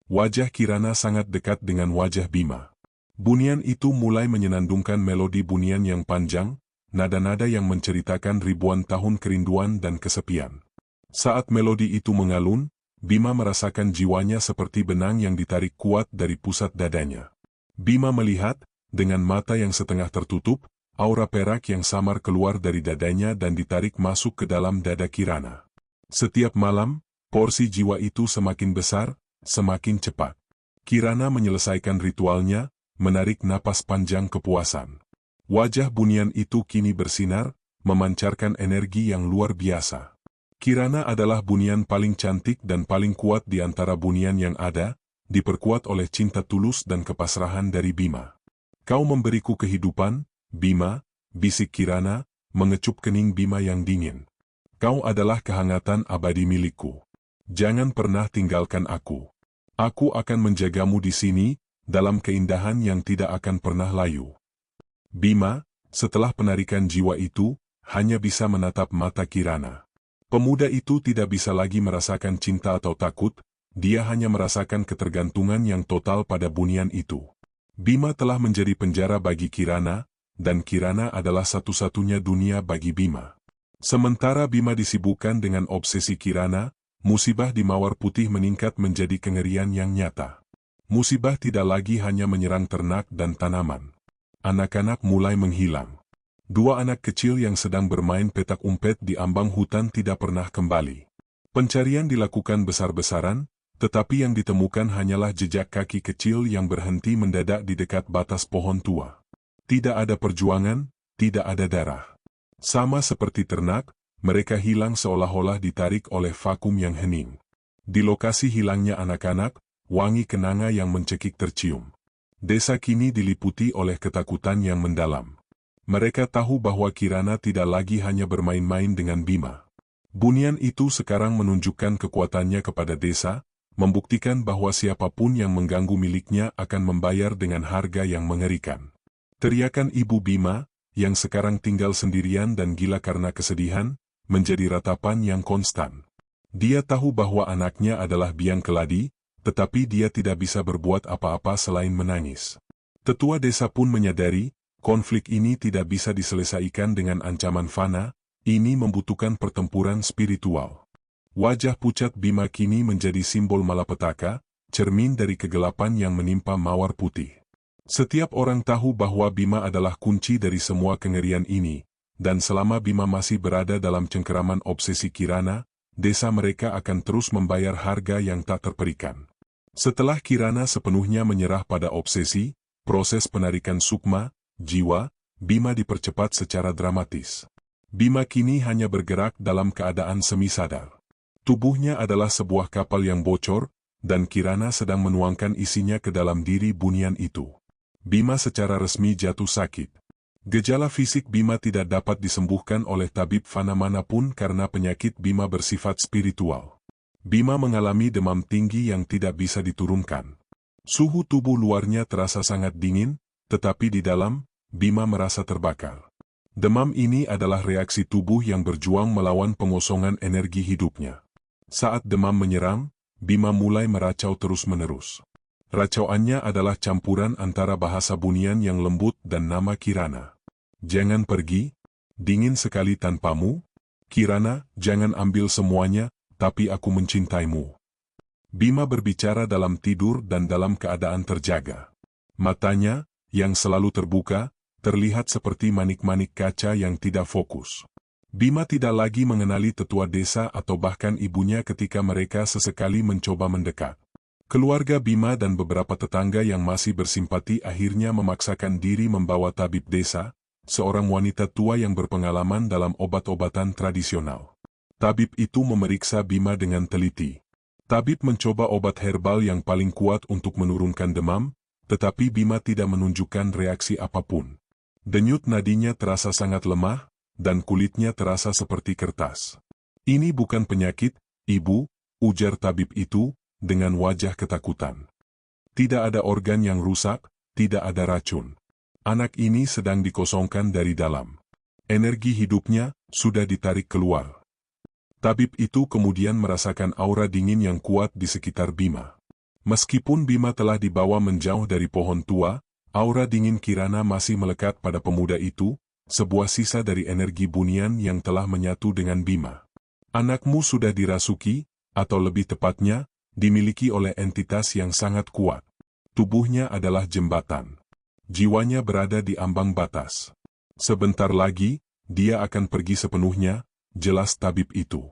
Wajah Kirana sangat dekat dengan wajah Bima. Bunian itu mulai menyenandungkan melodi Bunian yang panjang, nada-nada yang menceritakan ribuan tahun kerinduan dan kesepian. Saat melodi itu mengalun, Bima merasakan jiwanya seperti benang yang ditarik kuat dari pusat dadanya. Bima melihat, dengan mata yang setengah tertutup, aura perak yang samar keluar dari dadanya dan ditarik masuk ke dalam dada Kirana. Setiap malam, porsi jiwa itu semakin besar, semakin cepat. Kirana menyelesaikan ritualnya, menarik napas panjang kepuasan. Wajah Bunian itu kini bersinar, memancarkan energi yang luar biasa. Kirana adalah Bunian paling cantik dan paling kuat di antara Bunian yang ada, diperkuat oleh cinta tulus dan kepasrahan dari Bima. Kau memberiku kehidupan, Bima, bisik Kirana, mengecup kening Bima yang dingin. Kau adalah kehangatan abadi milikku. Jangan pernah tinggalkan aku. Aku akan menjagamu di sini, dalam keindahan yang tidak akan pernah layu. Bima, setelah penarikan jiwa itu, hanya bisa menatap mata Kirana. Pemuda itu tidak bisa lagi merasakan cinta atau takut, dia hanya merasakan ketergantungan yang total pada bunian itu. Bima telah menjadi penjara bagi Kirana, dan Kirana adalah satu-satunya dunia bagi Bima. Sementara Bima disibukkan dengan obsesi Kirana, musibah di Mawar Putih meningkat menjadi kengerian yang nyata. Musibah tidak lagi hanya menyerang ternak dan tanaman. Anak-anak mulai menghilang. 2 anak kecil yang sedang bermain petak umpet di ambang hutan tidak pernah kembali. Pencarian dilakukan besar-besaran, tetapi yang ditemukan hanyalah jejak kaki kecil yang berhenti mendadak di dekat batas pohon tua. Tidak ada perjuangan, tidak ada darah. Sama seperti ternak, mereka hilang seolah-olah ditarik oleh vakum yang hening. Di lokasi hilangnya anak-anak, wangi kenanga yang mencekik tercium. Desa kini diliputi oleh ketakutan yang mendalam. Mereka tahu bahwa Kirana tidak lagi hanya bermain-main dengan Bima. Bunian itu sekarang menunjukkan kekuatannya kepada desa, membuktikan bahwa siapapun yang mengganggu miliknya akan membayar dengan harga yang mengerikan. Teriakan ibu Bima, yang sekarang tinggal sendirian dan gila karena kesedihan, menjadi ratapan yang konstan. Dia tahu bahwa anaknya adalah biang keladi, tetapi dia tidak bisa berbuat apa-apa selain menangis. Tetua desa pun menyadari, konflik ini tidak bisa diselesaikan dengan ancaman fana, ini membutuhkan pertempuran spiritual. Wajah pucat Bima kini menjadi simbol malapetaka, cermin dari kegelapan yang menimpa Mawar Putih. Setiap orang tahu bahwa Bima adalah kunci dari semua kengerian ini, dan selama Bima masih berada dalam cengkeraman obsesi Kirana, desa mereka akan terus membayar harga yang tak terperikan. Setelah Kirana sepenuhnya menyerah pada obsesi, proses penarikan sukma, jiwa, Bima dipercepat secara dramatis. Bima kini hanya bergerak dalam keadaan semi sadar. Tubuhnya adalah sebuah kapal yang bocor, dan Kirana sedang menuangkan isinya ke dalam diri bunian itu. Bima secara resmi jatuh sakit. Gejala fisik Bima tidak dapat disembuhkan oleh tabib fana manapun karena penyakit Bima bersifat spiritual. Bima mengalami demam tinggi yang tidak bisa diturunkan. Suhu tubuh luarnya terasa sangat dingin, tetapi di dalam, Bima merasa terbakar. Demam ini adalah reaksi tubuh yang berjuang melawan pengosongan energi hidupnya. Saat demam menyerang, Bima mulai meracau terus-menerus. Racauannya adalah campuran antara bahasa bunian yang lembut dan nama Kirana. Jangan pergi, dingin sekali tanpamu. Kirana, jangan ambil semuanya, tapi aku mencintaimu. Bima berbicara dalam tidur dan dalam keadaan terjaga. Matanya, yang selalu terbuka, terlihat seperti manik-manik kaca yang tidak fokus. Bima tidak lagi mengenali tetua desa atau bahkan ibunya ketika mereka sesekali mencoba mendekat. Keluarga Bima dan beberapa tetangga yang masih bersimpati akhirnya memaksakan diri membawa tabib desa, seorang wanita tua yang berpengalaman dalam obat-obatan tradisional. Tabib itu memeriksa Bima dengan teliti. Tabib mencoba obat herbal yang paling kuat untuk menurunkan demam, tetapi Bima tidak menunjukkan reaksi apapun. Denyut nadinya terasa sangat lemah, dan kulitnya terasa seperti kertas. Ini bukan penyakit, Ibu, ujar tabib itu, dengan wajah ketakutan. Tidak ada organ yang rusak, tidak ada racun. Anak ini sedang dikosongkan dari dalam. Energi hidupnya sudah ditarik keluar. Tabib itu kemudian merasakan aura dingin yang kuat di sekitar Bima. Meskipun Bima telah dibawa menjauh dari pohon tua, aura dingin Kirana masih melekat pada pemuda itu, sebuah sisa dari energi bunian yang telah menyatu dengan Bima. Anakmu sudah dirasuki, atau lebih tepatnya, dimiliki oleh entitas yang sangat kuat. Tubuhnya adalah jembatan. Jiwanya berada di ambang batas. Sebentar lagi, dia akan pergi sepenuhnya, jelas tabib itu.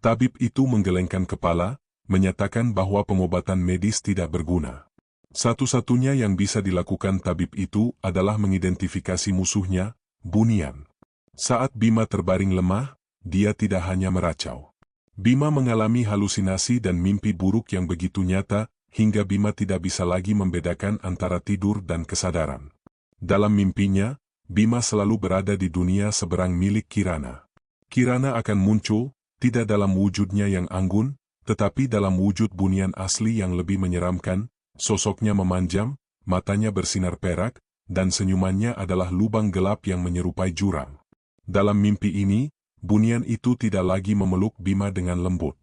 Tabib itu menggelengkan kepala, menyatakan bahwa pengobatan medis tidak berguna. Satu-satunya yang bisa dilakukan tabib itu adalah mengidentifikasi musuhnya, bunian. Saat Bima terbaring lemah, dia tidak hanya meracau. Bima mengalami halusinasi dan mimpi buruk yang begitu nyata, hingga Bima tidak bisa lagi membedakan antara tidur dan kesadaran. Dalam mimpinya, Bima selalu berada di dunia seberang milik Kirana. Kirana akan muncul, tidak dalam wujudnya yang anggun, tetapi dalam wujud bunian asli yang lebih menyeramkan. Sosoknya memanjang, matanya bersinar perak, dan senyumannya adalah lubang gelap yang menyerupai jurang. Dalam mimpi ini, bunian itu tidak lagi memeluk Bima dengan lembut.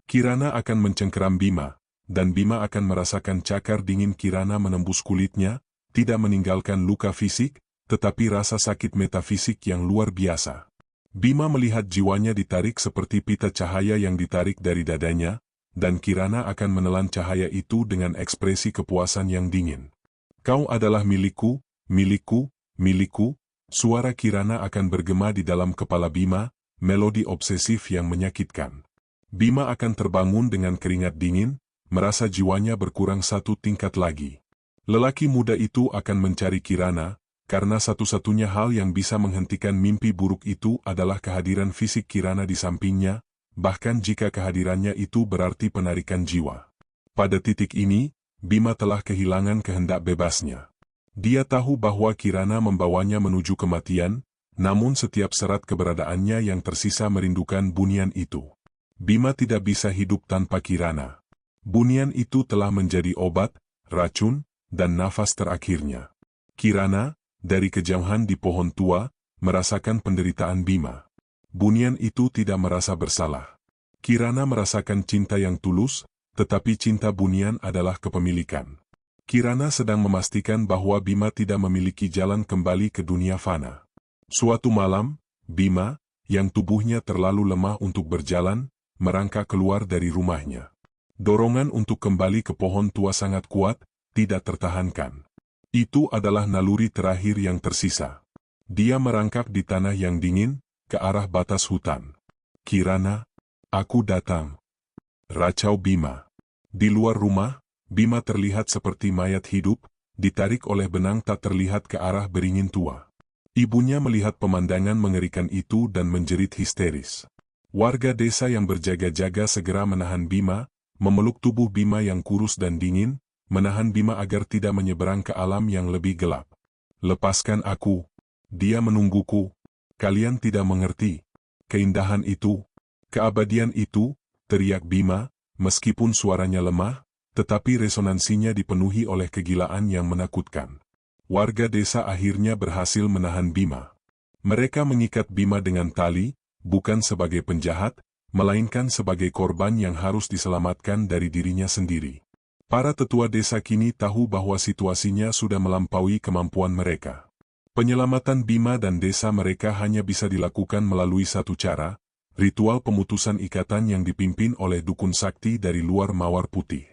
Kirana akan mencengkeram Bima, dan Bima akan merasakan cakar dingin Kirana menembus kulitnya, tidak meninggalkan luka fisik, tetapi rasa sakit metafisik yang luar biasa. Bima melihat jiwanya ditarik seperti pita cahaya yang ditarik dari dadanya, dan Kirana akan menelan cahaya itu dengan ekspresi kepuasan yang dingin. Kau adalah milikku, milikku, milikku. Suara Kirana akan bergema di dalam kepala Bima, melodi obsesif yang menyakitkan. Bima akan terbangun dengan keringat dingin, merasa jiwanya berkurang satu tingkat lagi. Lelaki muda itu akan mencari Kirana, karena satu-satunya hal yang bisa menghentikan mimpi buruk itu adalah kehadiran fisik Kirana di sampingnya, bahkan jika kehadirannya itu berarti penarikan jiwa. Pada titik ini, Bima telah kehilangan kehendak bebasnya. Dia tahu bahwa Kirana membawanya menuju kematian, namun setiap serat keberadaannya yang tersisa merindukan bunian itu. Bima tidak bisa hidup tanpa Kirana. Bunian itu telah menjadi obat, racun, dan nafas terakhirnya. Kirana, dari kejauhan di pohon tua, merasakan penderitaan Bima. Bunian itu tidak merasa bersalah. Kirana merasakan cinta yang tulus, tetapi cinta bunian adalah kepemilikan. Kirana sedang memastikan bahwa Bima tidak memiliki jalan kembali ke dunia fana. Suatu malam, Bima, yang tubuhnya terlalu lemah untuk berjalan, merangkak keluar dari rumahnya. Dorongan untuk kembali ke pohon tua sangat kuat, tidak tertahankan. Itu adalah naluri terakhir yang tersisa. Dia merangkak di tanah yang dingin, ke arah batas hutan. Kirana, aku datang. Racau Bima. Di luar rumah, Bima terlihat seperti mayat hidup, ditarik oleh benang tak terlihat ke arah beringin tua. Ibunya melihat pemandangan mengerikan itu dan menjerit histeris. Warga desa yang berjaga-jaga segera menahan Bima, memeluk tubuh Bima yang kurus dan dingin, menahan Bima agar tidak menyeberang ke alam yang lebih gelap. Lepaskan aku. Dia menungguku. Kalian tidak mengerti. Keindahan itu, keabadian itu, teriak Bima, meskipun suaranya lemah, tetapi resonansinya dipenuhi oleh kegilaan yang menakutkan. Warga desa akhirnya berhasil menahan Bima. Mereka mengikat Bima dengan tali, bukan sebagai penjahat, melainkan sebagai korban yang harus diselamatkan dari dirinya sendiri. Para tetua desa kini tahu bahwa situasinya sudah melampaui kemampuan mereka. Penyelamatan Bima dan desa mereka hanya bisa dilakukan melalui satu cara, ritual pemutusan ikatan yang dipimpin oleh dukun sakti dari luar Mawar Putih.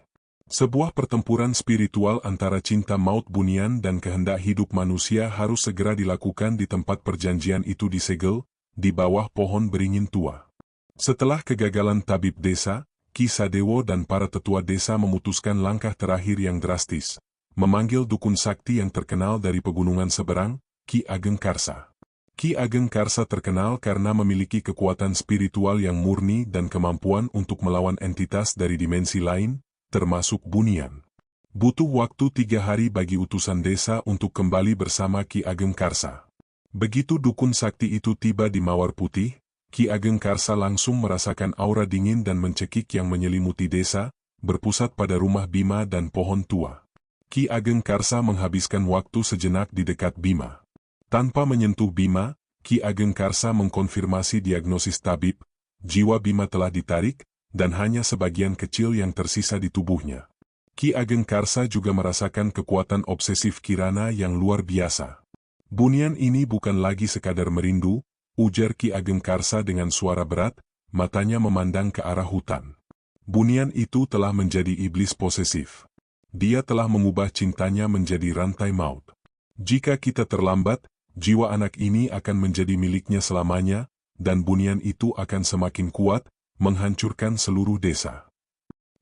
Sebuah pertempuran spiritual antara cinta maut bunian dan kehendak hidup manusia harus segera dilakukan di tempat perjanjian itu disegel, di bawah pohon beringin tua. Setelah kegagalan tabib desa, Ki Sadewo dan para tetua desa memutuskan langkah terakhir yang drastis, memanggil dukun sakti yang terkenal dari pegunungan seberang, Ki Ageng Karsa. Ki Ageng Karsa terkenal karena memiliki kekuatan spiritual yang murni dan kemampuan untuk melawan entitas dari dimensi lain, termasuk bunian. Butuh waktu 3 hari bagi utusan desa untuk kembali bersama Ki Ageng Karsa. Begitu dukun sakti itu tiba di Mawar Putih, Ki Ageng Karsa langsung merasakan aura dingin dan mencekik yang menyelimuti desa, berpusat pada rumah Bima dan pohon tua. Ki Ageng Karsa menghabiskan waktu sejenak di dekat Bima. Tanpa menyentuh Bima, Ki Ageng Karsa mengkonfirmasi diagnosis tabib, jiwa Bima telah ditarik, dan hanya sebagian kecil yang tersisa di tubuhnya. Ki Ageng Karsa juga merasakan kekuatan obsesif Kirana yang luar biasa. Bunian ini bukan lagi sekadar merindu, ujar Ki Ageng Karsa dengan suara berat, matanya memandang ke arah hutan. Bunian itu telah menjadi iblis posesif. Dia telah mengubah cintanya menjadi rantai maut. Jika kita terlambat, jiwa anak ini akan menjadi miliknya selamanya, dan bunian itu akan semakin kuat, menghancurkan seluruh desa.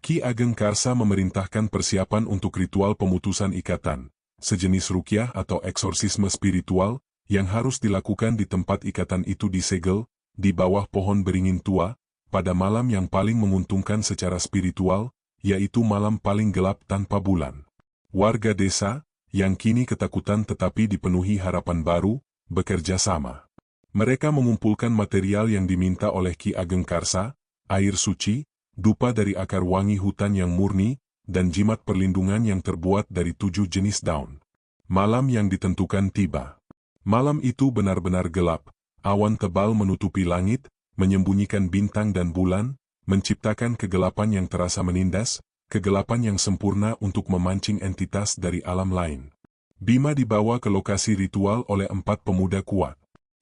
Ki Ageng Karsa memerintahkan persiapan untuk ritual pemutusan ikatan, sejenis rukyah atau eksorsisme spiritual, yang harus dilakukan di tempat ikatan itu disegel, di bawah pohon beringin tua, pada malam yang paling menguntungkan secara spiritual, yaitu malam paling gelap tanpa bulan. Warga desa, yang kini ketakutan tetapi dipenuhi harapan baru, bekerja sama. Mereka mengumpulkan material yang diminta oleh Ki Ageng Karsa, air suci, dupa dari akar wangi hutan yang murni, dan jimat perlindungan yang terbuat dari 7 jenis daun. Malam yang ditentukan tiba. Malam itu benar-benar gelap, awan tebal menutupi langit, menyembunyikan bintang dan bulan, menciptakan kegelapan yang terasa menindas, kegelapan yang sempurna untuk memancing entitas dari alam lain. Bima dibawa ke lokasi ritual oleh 4 pemuda kuat.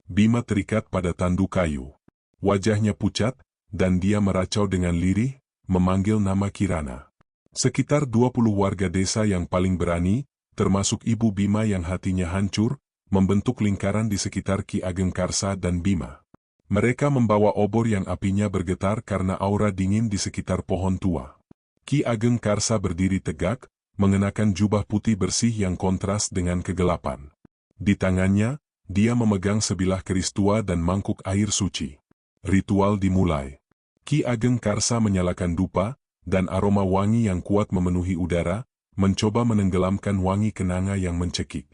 Bima terikat pada tandu kayu. Wajahnya pucat, dan dia meracau dengan lirih, memanggil nama Kirana. Sekitar 20 warga desa yang paling berani, termasuk Ibu Bima yang hatinya hancur, membentuk lingkaran di sekitar Ki Ageng Karsa dan Bima. Mereka membawa obor yang apinya bergetar karena aura dingin di sekitar pohon tua. Ki Ageng Karsa berdiri tegak, mengenakan jubah putih bersih yang kontras dengan kegelapan. Di tangannya, dia memegang sebilah keris tua dan mangkuk air suci. Ritual dimulai. Ki Ageng Karsa menyalakan dupa, dan aroma wangi yang kuat memenuhi udara, mencoba menenggelamkan wangi kenanga yang mencekik.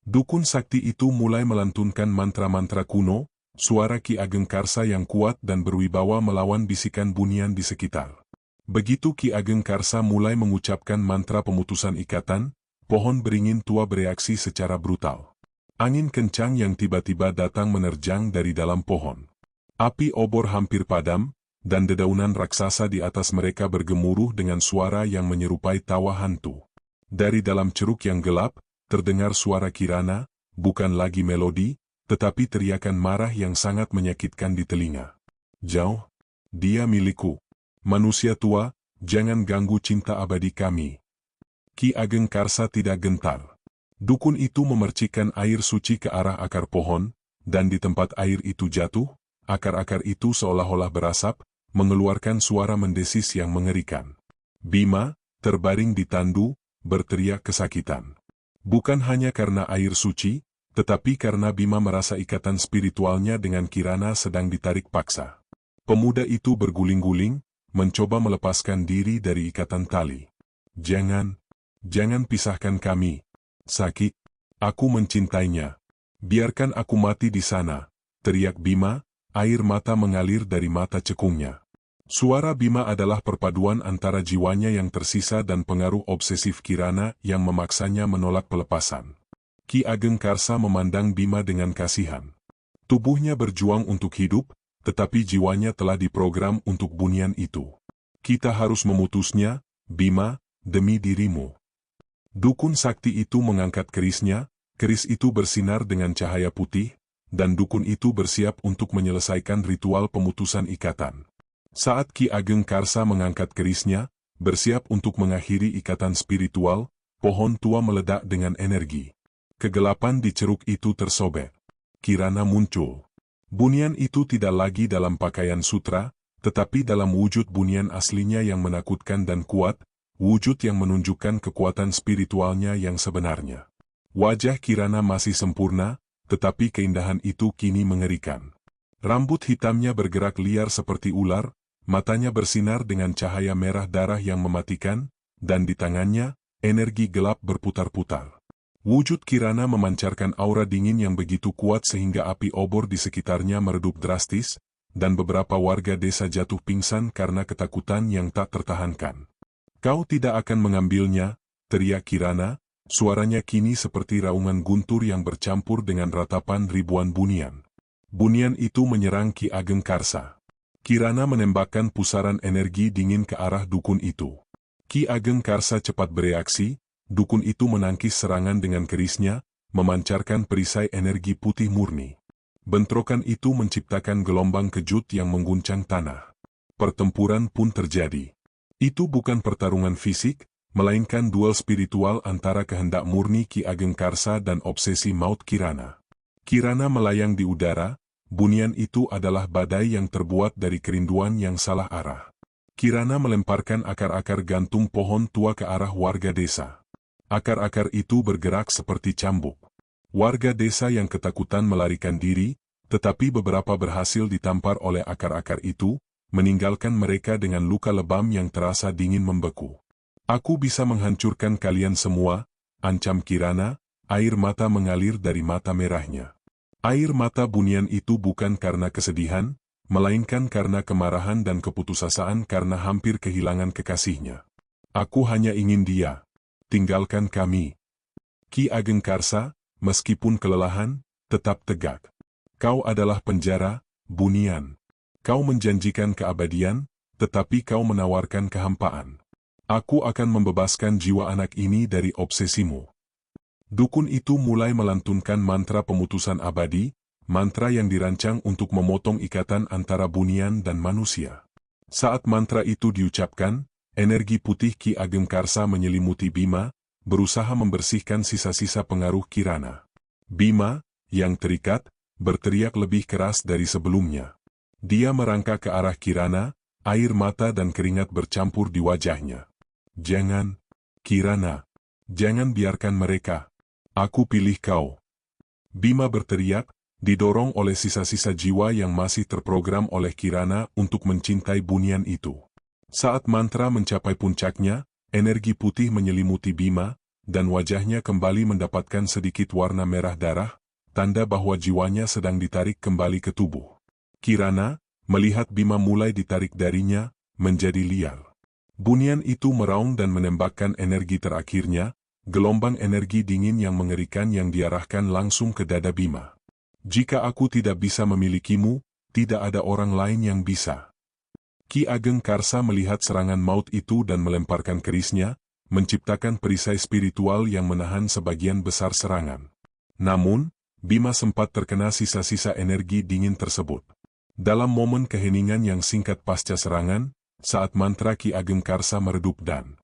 Dukun sakti itu mulai melantunkan mantra-mantra kuno, suara Ki Ageng Karsa yang kuat dan berwibawa melawan bisikan bunian di sekitar. Begitu Ki Ageng Karsa mulai mengucapkan mantra pemutusan ikatan, pohon beringin tua bereaksi secara brutal. Angin kencang yang tiba-tiba datang menerjang dari dalam pohon. Api obor hampir padam, dan dedaunan raksasa di atas mereka bergemuruh dengan suara yang menyerupai tawa hantu. Dari dalam ceruk yang gelap, terdengar suara Kirana, bukan lagi melodi, tetapi teriakan marah yang sangat menyakitkan di telinga. Jauh, dia milikku. Manusia tua, jangan ganggu cinta abadi kami. Ki Ageng Karsa tidak gentar. Dukun itu memercikkan air suci ke arah akar pohon, dan di tempat air itu jatuh, akar-akar itu seolah-olah berasap, mengeluarkan suara mendesis yang mengerikan. Bima, terbaring di tandu, berteriak kesakitan. Bukan hanya karena air suci, tetapi karena Bima merasa ikatan spiritualnya dengan Kirana sedang ditarik paksa. Pemuda itu berguling-guling, mencoba melepaskan diri dari ikatan tali. Jangan pisahkan kami. Sakit, aku mencintainya. Biarkan aku mati di sana, teriak Bima, air mata mengalir dari mata cekungnya. Suara Bima adalah perpaduan antara jiwanya yang tersisa dan pengaruh obsesif Kirana yang memaksanya menolak pelepasan. Ki Ageng Karsa memandang Bima dengan kasihan. Tubuhnya berjuang untuk hidup, tetapi jiwanya telah diprogram untuk bunian itu. Kita harus memutusnya, Bima, demi dirimu. Dukun sakti itu mengangkat kerisnya, keris itu bersinar dengan cahaya putih, dan dukun itu bersiap untuk menyelesaikan ritual pemutusan ikatan. Saat Ki Ageng Karsa mengangkat kerisnya, bersiap untuk mengakhiri ikatan spiritual, pohon tua meledak dengan energi. Kegelapan di ceruk itu tersobek. Kirana muncul. Bunian itu tidak lagi dalam pakaian sutra, tetapi dalam wujud bunian aslinya yang menakutkan dan kuat, wujud yang menunjukkan kekuatan spiritualnya yang sebenarnya. Wajah Kirana masih sempurna, tetapi keindahan itu kini mengerikan. Rambut hitamnya bergerak liar seperti ular, matanya bersinar dengan cahaya merah darah yang mematikan, dan di tangannya, energi gelap berputar-putar. Wujud Kirana memancarkan aura dingin yang begitu kuat sehingga api obor di sekitarnya meredup drastis, dan beberapa warga desa jatuh pingsan karena ketakutan yang tak tertahankan. Kau tidak akan mengambilnya, teriak Kirana, suaranya kini seperti raungan guntur yang bercampur dengan ratapan ribuan bunian. Bunian itu menyerang Ki Ageng Karsa. Kirana menembakkan pusaran energi dingin ke arah dukun itu. Ki Ageng Karsa cepat bereaksi, dukun itu menangkis serangan dengan kerisnya, memancarkan perisai energi putih murni. Bentrokan itu menciptakan gelombang kejut yang mengguncang tanah. Pertempuran pun terjadi. Itu bukan pertarungan fisik, melainkan duel spiritual antara kehendak murni Ki Ageng Karsa dan obsesi maut Kirana. Kirana melayang di udara, bunian itu adalah badai yang terbuat dari kerinduan yang salah arah. Kirana melemparkan akar-akar gantung pohon tua ke arah warga desa. Akar-akar itu bergerak seperti cambuk. Warga desa yang ketakutan melarikan diri, tetapi beberapa berhasil ditampar oleh akar-akar itu, meninggalkan mereka dengan luka lebam yang terasa dingin membeku. Aku bisa menghancurkan kalian semua, ancam Kirana, air mata mengalir dari mata merahnya. Air mata Bunian itu bukan karena kesedihan, melainkan karena kemarahan dan keputusasaan karena hampir kehilangan kekasihnya. Aku hanya ingin dia. Tinggalkan kami. Ki Ageng Karsa, meskipun kelelahan, tetap tegak. Kau adalah penjara, Bunian. Kau menjanjikan keabadian, tetapi kau menawarkan kehampaan. Aku akan membebaskan jiwa anak ini dari obsesimu. Dukun itu mulai melantunkan mantra pemutusan abadi, mantra yang dirancang untuk memotong ikatan antara Bunian dan manusia. Saat mantra itu diucapkan, energi putih Ki Ageng Karsa menyelimuti Bima, berusaha membersihkan sisa-sisa pengaruh Kirana. Bima, yang terikat, berteriak lebih keras dari sebelumnya. Dia merangkak ke arah Kirana, air mata dan keringat bercampur di wajahnya. Jangan, Kirana. Jangan biarkan mereka. Aku pilih kau. Bima berteriak, didorong oleh sisa-sisa jiwa yang masih terprogram oleh Kirana untuk mencintai Bunian itu. Saat mantra mencapai puncaknya, energi putih menyelimuti Bima, dan wajahnya kembali mendapatkan sedikit warna merah darah, tanda bahwa jiwanya sedang ditarik kembali ke tubuh. Kirana, melihat Bima mulai ditarik darinya, menjadi liar. Bunian itu meraung dan menembakkan energi terakhirnya, gelombang energi dingin yang mengerikan yang diarahkan langsung ke dada Bima. Jika aku tidak bisa memilikimu, tidak ada orang lain yang bisa. Ki Ageng Karsa melihat serangan maut itu dan melemparkan kerisnya, menciptakan perisai spiritual yang menahan sebagian besar serangan. Namun, Bima sempat terkena sisa-sisa energi dingin tersebut. Dalam momen keheningan yang singkat pasca serangan, saat mantra Ki Ageng Karsa meredup dan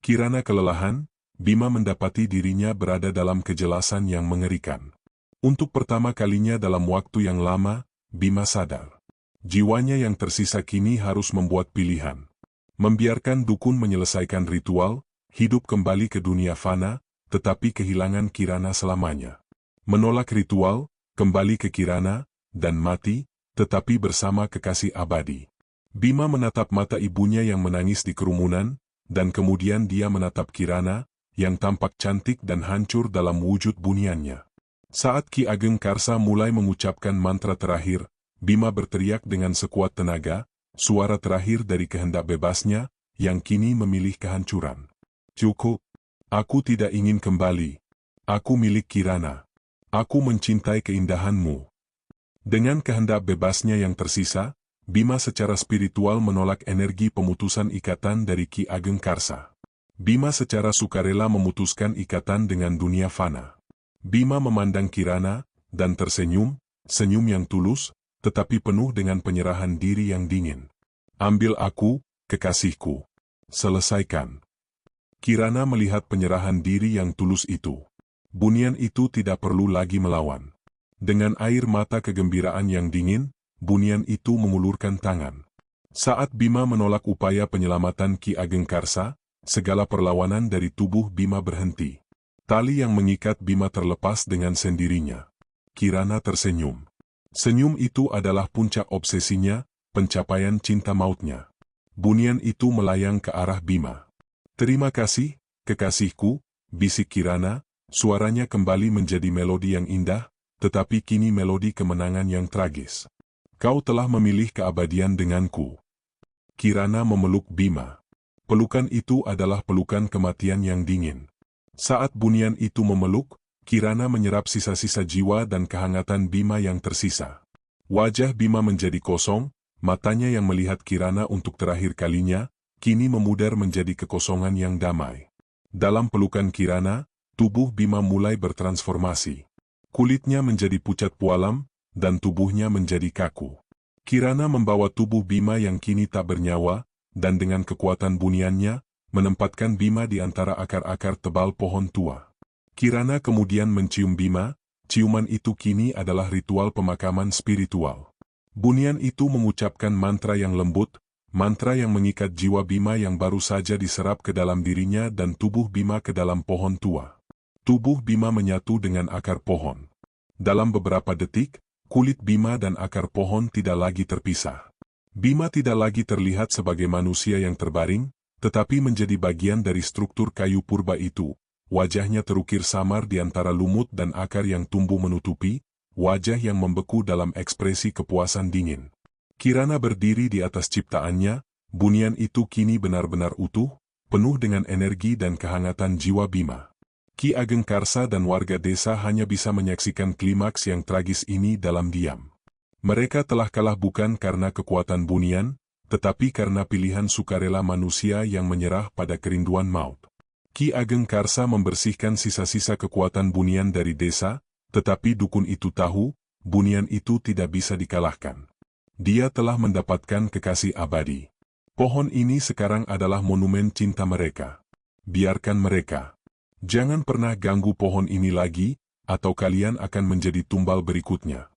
Kirana kelelahan, Bima mendapati dirinya berada dalam kejelasan yang mengerikan. Untuk pertama kalinya dalam waktu yang lama, Bima sadar. Jiwanya yang tersisa kini harus membuat pilihan. Membiarkan dukun menyelesaikan ritual, hidup kembali ke dunia fana, tetapi kehilangan Kirana selamanya. Menolak ritual, kembali ke Kirana, dan mati, tetapi bersama kekasih abadi. Bima menatap mata ibunya yang menangis di kerumunan, dan kemudian dia menatap Kirana, yang tampak cantik dan hancur dalam wujud buniannya. Saat Ki Ageng Karsa mulai mengucapkan mantra terakhir, Bima berteriak dengan sekuat tenaga, suara terakhir dari kehendak bebasnya, yang kini memilih kehancuran. Cukup. Aku tidak ingin kembali. Aku milik Kirana. Aku mencintai keindahanmu. Dengan kehendak bebasnya yang tersisa, Bima secara spiritual menolak energi pemutusan ikatan dari Ki Ageng Karsa. Bima secara sukarela memutuskan ikatan dengan dunia fana. Bima memandang Kirana, dan tersenyum, senyum yang tulus, tetapi penuh dengan penyerahan diri yang dingin. Ambil aku, kekasihku. Selesaikan. Kirana melihat penyerahan diri yang tulus itu. Bunian itu tidak perlu lagi melawan. Dengan air mata kegembiraan yang dingin, Bunian itu mengulurkan tangan. Saat Bima menolak upaya penyelamatan Ki Ageng Karsa, segala perlawanan dari tubuh Bima berhenti. Tali yang mengikat Bima terlepas dengan sendirinya. Kirana tersenyum. Senyum itu adalah puncak obsesinya, pencapaian cinta mautnya. Bunian itu melayang ke arah Bima. Terima kasih, kekasihku, bisik Kirana, suaranya kembali menjadi melodi yang indah, tetapi kini melodi kemenangan yang tragis. Kau telah memilih keabadian denganku. Kirana memeluk Bima. Pelukan itu adalah pelukan kematian yang dingin. Saat Bunian itu memeluk, Kirana menyerap sisa-sisa jiwa dan kehangatan Bima yang tersisa. Wajah Bima menjadi kosong, matanya yang melihat Kirana untuk terakhir kalinya, kini memudar menjadi kekosongan yang damai. Dalam pelukan Kirana, tubuh Bima mulai bertransformasi. Kulitnya menjadi pucat pualam, dan tubuhnya menjadi kaku. Kirana membawa tubuh Bima yang kini tak bernyawa, dan dengan kekuatan buniannya, menempatkan Bima di antara akar-akar tebal pohon tua. Kirana kemudian mencium Bima, ciuman itu kini adalah ritual pemakaman spiritual. Bunian itu mengucapkan mantra yang lembut, mantra yang mengikat jiwa Bima yang baru saja diserap ke dalam dirinya dan tubuh Bima ke dalam pohon tua. Tubuh Bima menyatu dengan akar pohon. Dalam beberapa detik, kulit Bima dan akar pohon tidak lagi terpisah. Bima tidak lagi terlihat sebagai manusia yang terbaring, tetapi menjadi bagian dari struktur kayu purba itu. Wajahnya terukir samar di antara lumut dan akar yang tumbuh menutupi, wajah yang membeku dalam ekspresi kepuasan dingin. Kirana berdiri di atas ciptaannya, bunian itu kini benar-benar utuh, penuh dengan energi dan kehangatan jiwa Bima. Ki Ageng Karsa dan warga desa hanya bisa menyaksikan klimaks yang tragis ini dalam diam. Mereka telah kalah bukan karena kekuatan bunian, tetapi karena pilihan sukarela manusia yang menyerah pada kerinduan maut. Ki Ageng Karsa membersihkan sisa-sisa kekuatan bunian dari desa, tetapi dukun itu tahu, bunian itu tidak bisa dikalahkan. Dia telah mendapatkan kekasih abadi. Pohon ini sekarang adalah monumen cinta mereka. Biarkan mereka. Jangan pernah ganggu pohon ini lagi, atau kalian akan menjadi tumbal berikutnya.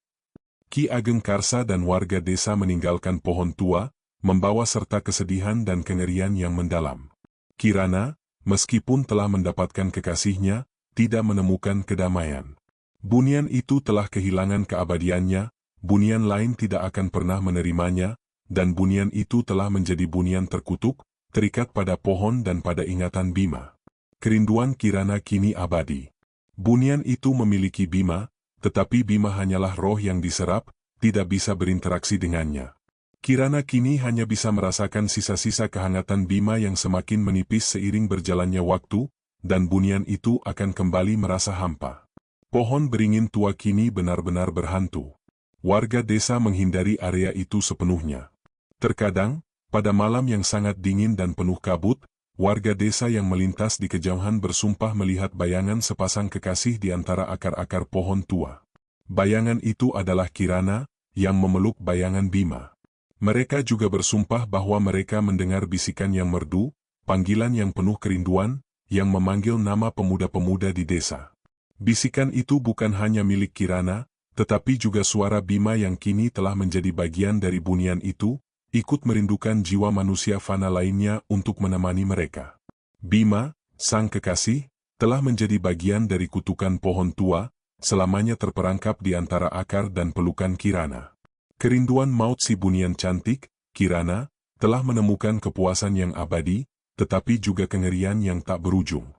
Ki Ageng Karsa dan warga desa meninggalkan pohon tua, membawa serta kesedihan dan kengerian yang mendalam. Kirana, meskipun telah mendapatkan kekasihnya, tidak menemukan kedamaian. Bunian itu telah kehilangan keabadiannya, bunian lain tidak akan pernah menerimanya, dan bunian itu telah menjadi bunian terkutuk, terikat pada pohon dan pada ingatan Bima. Kerinduan Kirana kini abadi. Bunian itu memiliki Bima, tetapi Bima hanyalah roh yang diserap, tidak bisa berinteraksi dengannya. Kirana kini hanya bisa merasakan sisa-sisa kehangatan Bima yang semakin menipis seiring berjalannya waktu, dan bunian itu akan kembali merasa hampa. Pohon beringin tua kini benar-benar berhantu. Warga desa menghindari area itu sepenuhnya. Terkadang, pada malam yang sangat dingin dan penuh kabut, warga desa yang melintas di kejauhan bersumpah melihat bayangan sepasang kekasih di antara akar-akar pohon tua. Bayangan itu adalah Kirana, yang memeluk bayangan Bima. Mereka juga bersumpah bahwa mereka mendengar bisikan yang merdu, panggilan yang penuh kerinduan, yang memanggil nama pemuda-pemuda di desa. Bisikan itu bukan hanya milik Kirana, tetapi juga suara Bima yang kini telah menjadi bagian dari bunian itu, ikut merindukan jiwa manusia fana lainnya untuk menemani mereka. Bima, sang kekasih, telah menjadi bagian dari kutukan pohon tua, selamanya terperangkap di antara akar dan pelukan Kirana. Kerinduan maut si bunian cantik, Kirana, telah menemukan kepuasan yang abadi, tetapi juga kengerian yang tak berujung.